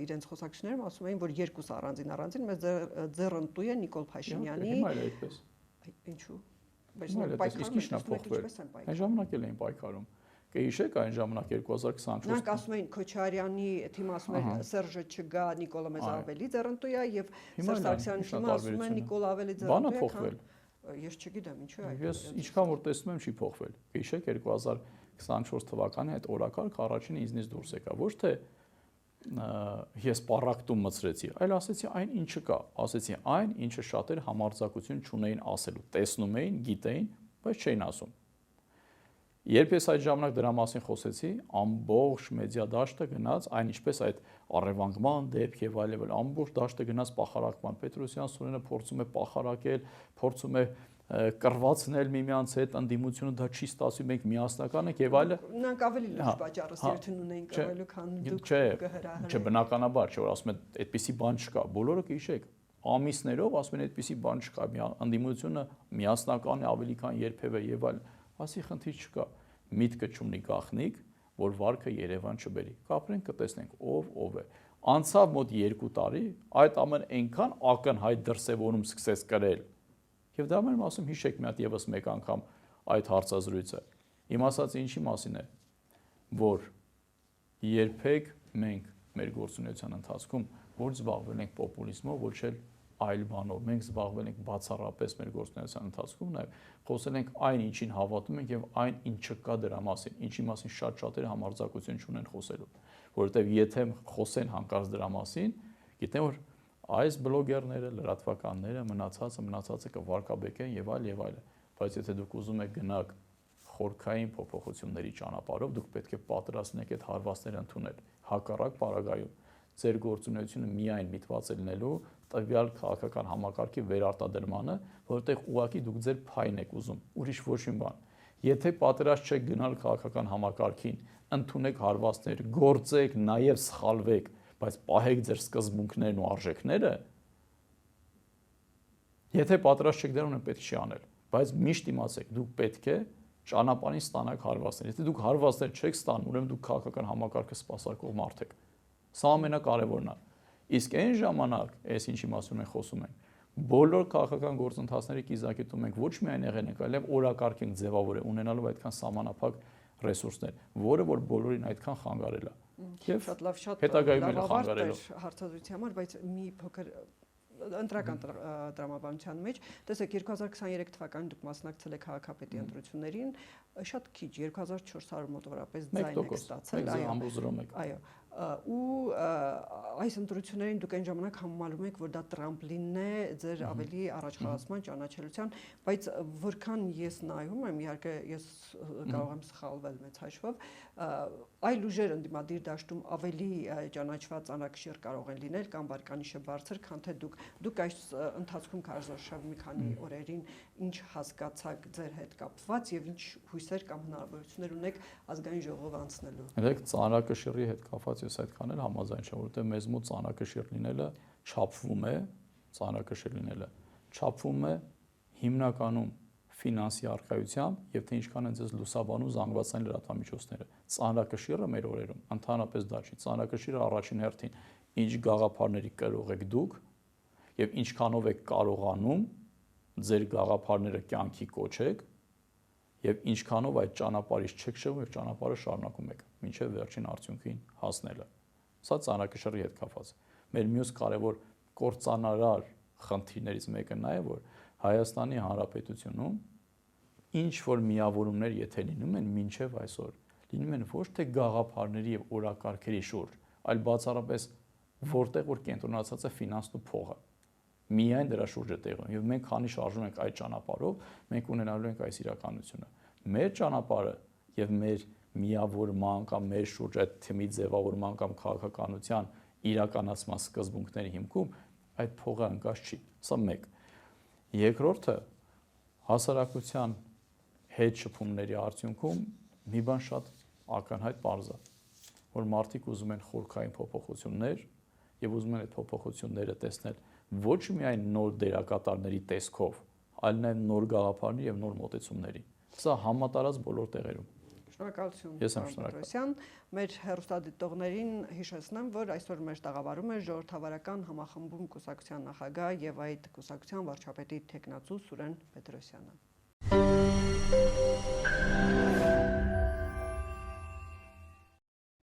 իրենց խոսակցություններում ասում էին, որ երկուս առանձին մեծ ձեռընտու է Նիկոլ Փաշինյանի։ Հիմա էլ այդպես։ Ինչու՞։ Իսկ ինչն է փոխվել։ Այն ժամանակ էլ էին պայքարում։ Կհիշեք այն ժամանակ 2024։ Նրանք ասում էին Քոչարյանի թիմը ասում էր Սերժը չգա, Նիկոլը մեզ ավելի ձեռընտու է եւ Սերժ Սարգսյանի թիմը ասում են Նիկոլ ավելի ձեռնտու է։ Բանը փոխվել։ Ես չգիտեմ ինչու է այդ։ Ես ինչքան որ տեսնում եմ չի փոխվել։ Գիշեք 2024 թվականի այդ օրակարգ առաջին ինձնից դուրս եկա, ոչ թե ես պարակտում մցրեցի, այլ ասեցի այն ինչը կա, ասեցի այն ինչը շատերը համարձակություն չունեին ասելու, տեսնում էին, գիտեին, բայց չէին ասում։ Երբ ես այդ ժամանակ դրա մասին խոսեցի, ամբողջ մեդիա դաշտը գնաց, այն ինչպես այդ առևանգման դեպք եւ այլն, ամբողջ դաշտը գնաց պախարակման։ Պետրոսյան Սուրենը փորձում է պախարակել, փորձում է կռվածնել միմյանց հետ, ընդդիմությունը դա չի ստացվում, մենք միասնական ենք եւ այլն։ Նրանք ավելի լուրջ պատճառը երթուն ունեին կռվելու, քան դուք կհրահրեիք։ Չէ, բնականաբար, չէ, որ ասում են այդպիսի բան չկա։ Բոլորը կհիշեք, ամիսներով ասում են այդպիսի բան չկա, ընդդիմությունը միասնական է ավելի քան երբևէ եւ այլն։ Ասի խնդիր չկա, միտքը չունի գախնիկ, որ վարկը Երևան չբերի։ Կապրենք, կտեսնենք ով է։ Անցավ մոտ 2 տարի, այդ ամեն այնքան ակնհայտ դրսևորում սկսեց կրել։ Եվ դա մեմ ասում հիշեք մի հատ եւս մեկ անգամ այդ հարցազրույցը։ Իմ ասած ինչի մասին է, որ երբեք մենք մեր գործունեության ընթացքում ոչ զբաղվել ենք պոպուլիզմով, ոչ էլ այլ բանով, մենք զբաղվել ենք բացառապես մեր գործունեության ընթացքում, նաև խոսել ենք այն ինչին հավատում ենք եւ այն ինչը կա դրա մասին, ինչի մասին շատերը համարձակություն չունեն խոսելու, որովհետեւ եթե խոսեն հանկարծ դրա մասին, գիտեն որ այս բլոգերները, լրատվականները մնացածը կվարկաբեկեն եւ այլ, բայց եթե դուք ուզում եք գնաք խորքային փոփոխությունների ճանապարհով, դուք պետք է պատրաստ լինեք այդ հարվածները ընդունել։ Հակառակ պարագայում ձեր գործունեությունը միայն միտված է լինելու տվյալ քաղաքական համակարգի վերարտադրմանը, որտեղ ուղղակի դուք ձեր փայն եք ուզում, ուրիշ ոչ մի բան։ Եթե պատրաստ չեք գնալ քաղաքական համակարգին, ընդունեք հարվածներ, գործեք, նաև սխալվեք, բայց պահեք ձեր սկզբունքներն ու արժեքները, եթե պատրաստ չեք դրան պետք չի անել, բայց միշտ իմացեք, դուք պետք է ճանապարհին ստանաք հարվածներ։ Եթե դուք հարվածներ չեք ստանում, ուրեմն դուք քաղաքական համակարգը սպասարկող մարդ եք։ Սա ամենակարևորն է։ Իսկ այն ժամանակ, այս ինչի մասին մենք խոսում ենք, բոլոր քաղաքական գործընթացների կիզակետում մենք ոչ միայն եղել ենք, այլև օրակարգ ենք ձևավորել, ունենալով այդքան սահմանափակ ռեսուրսներ, որը որ բոլորին այդքան խանգարել է։ Եվ շատ լավ, շատ հետագայում էլ լավ խանգարելով հարցազրույցի համար, բայց մի փոքր ընտրական տրամաբանության մեջ, տեսեք 2023 թվականին դուք մասնակցել եք քաղաքապետի ընտրություններին, շատ քիչ 2400 մոտավորապես ձայն եք ստացել, այո, ու այս ընտրություններին դուք այն ժամանակ համեմատում եք, որ դա տրամպլինն է ձեր ավելի առաջխաղացման ճանաչելիության, բայց որքան ես նայում եմ, իհարկե ես կարող եմ սխալվել մեծ հաշվով, այլ ուժեր ընդդիմադիր դաշտում ավելի ճանաչված անրակշիռ կարող են լինել կամ վարկանիշը բարձր, քան թե դուք այս ընթացքում կարծրաշավ մի քանի օրերին ինչ հասկացաք ձեր հետ կապված եւ ինչ հույսեր կամ հնարավորություններ ունեք ազգային ժողով անցնելու։ Դեք ծանրակշիռի հետ կապված ես այդքան էլ համաձայն չեմ, որովհետեւ մեզ մոտ ծանրակշիռ լինելը չափվում է, ծանրակշիռ լինելը չափվում է հիմնականում ֆինանսի առկայությամբ եւ թե ինչքան են ձեզ լուսաբանում զանգվածային լրատվամիջոցները։ Ծանրակշիռը մեր օրերում ընդհանրապես դա չի։ Ծանրակշիռը առաջին հերթին ինչ գաղափարների կրող եք դուք եւ ինչքանով եք կարողանում ձեր գաղափարները կյանքի կոչեք եւ ինչքանով այդ ճանապարհից չեք շեղում եւ ճանապարհը շարունակում եք մինչեւ վերջին արդյունքին հասնելը։ Սա ծանրակշիռի հետ կապված է։ Մեր մյուս կարևոր կործանարար խնդիրներից մեկը նա է, որ Հայաստանի Հանրապետությունում ինչ որ միավորումներ եթե լինում են մինչև այսօր, լինում են ոչ թե գաղափարների եւ օրակարգերի շուրջ, այլ բացառապես որտեղ որ կենտրոնացած է ֆինանսն ու փողը։ Միայն դրա շուրջ է տեղում եւ մենք քանի շարժում ենք այդ ճանապարհով, մենք ունենալու ենք այս իրականությունը։ Մեր ճանապարհը եւ մեր միավորման կամ մեր շուրջ այդ թեմի ձևավորման կամ քաղաքականության իրականացման սկզբունքների հիմքում այդ փողը ընկած չի։ Սա մեկ։ Երկրորդը հասարակության հետ շփումների արդյունքում մի բան շատ ակնհայտ պարզ է, որ մարդիկ ուզում են խորքային փոփոխություններ եւ ուզում են այդ փոփոխությունները տեսնել ոչ միայն նոր դերակատարների տեսքով, այլ նաեւ նոր գաղափարների եւ նոր մոտեցումների։ Սա համատարած բոլոր տեղերում։ Շնորհակալություն։ Ես եմ շնորհակալ։ Մեր հեռուստադիտողներին հիշեցնեմ, որ այսօր մեր տաղավարում է ժողովրդավարական համախմբում կուսակցության նախագահ եւ այդ կուսակցության վարչապետի թեկնածու Սուրեն Պետրոսյանը։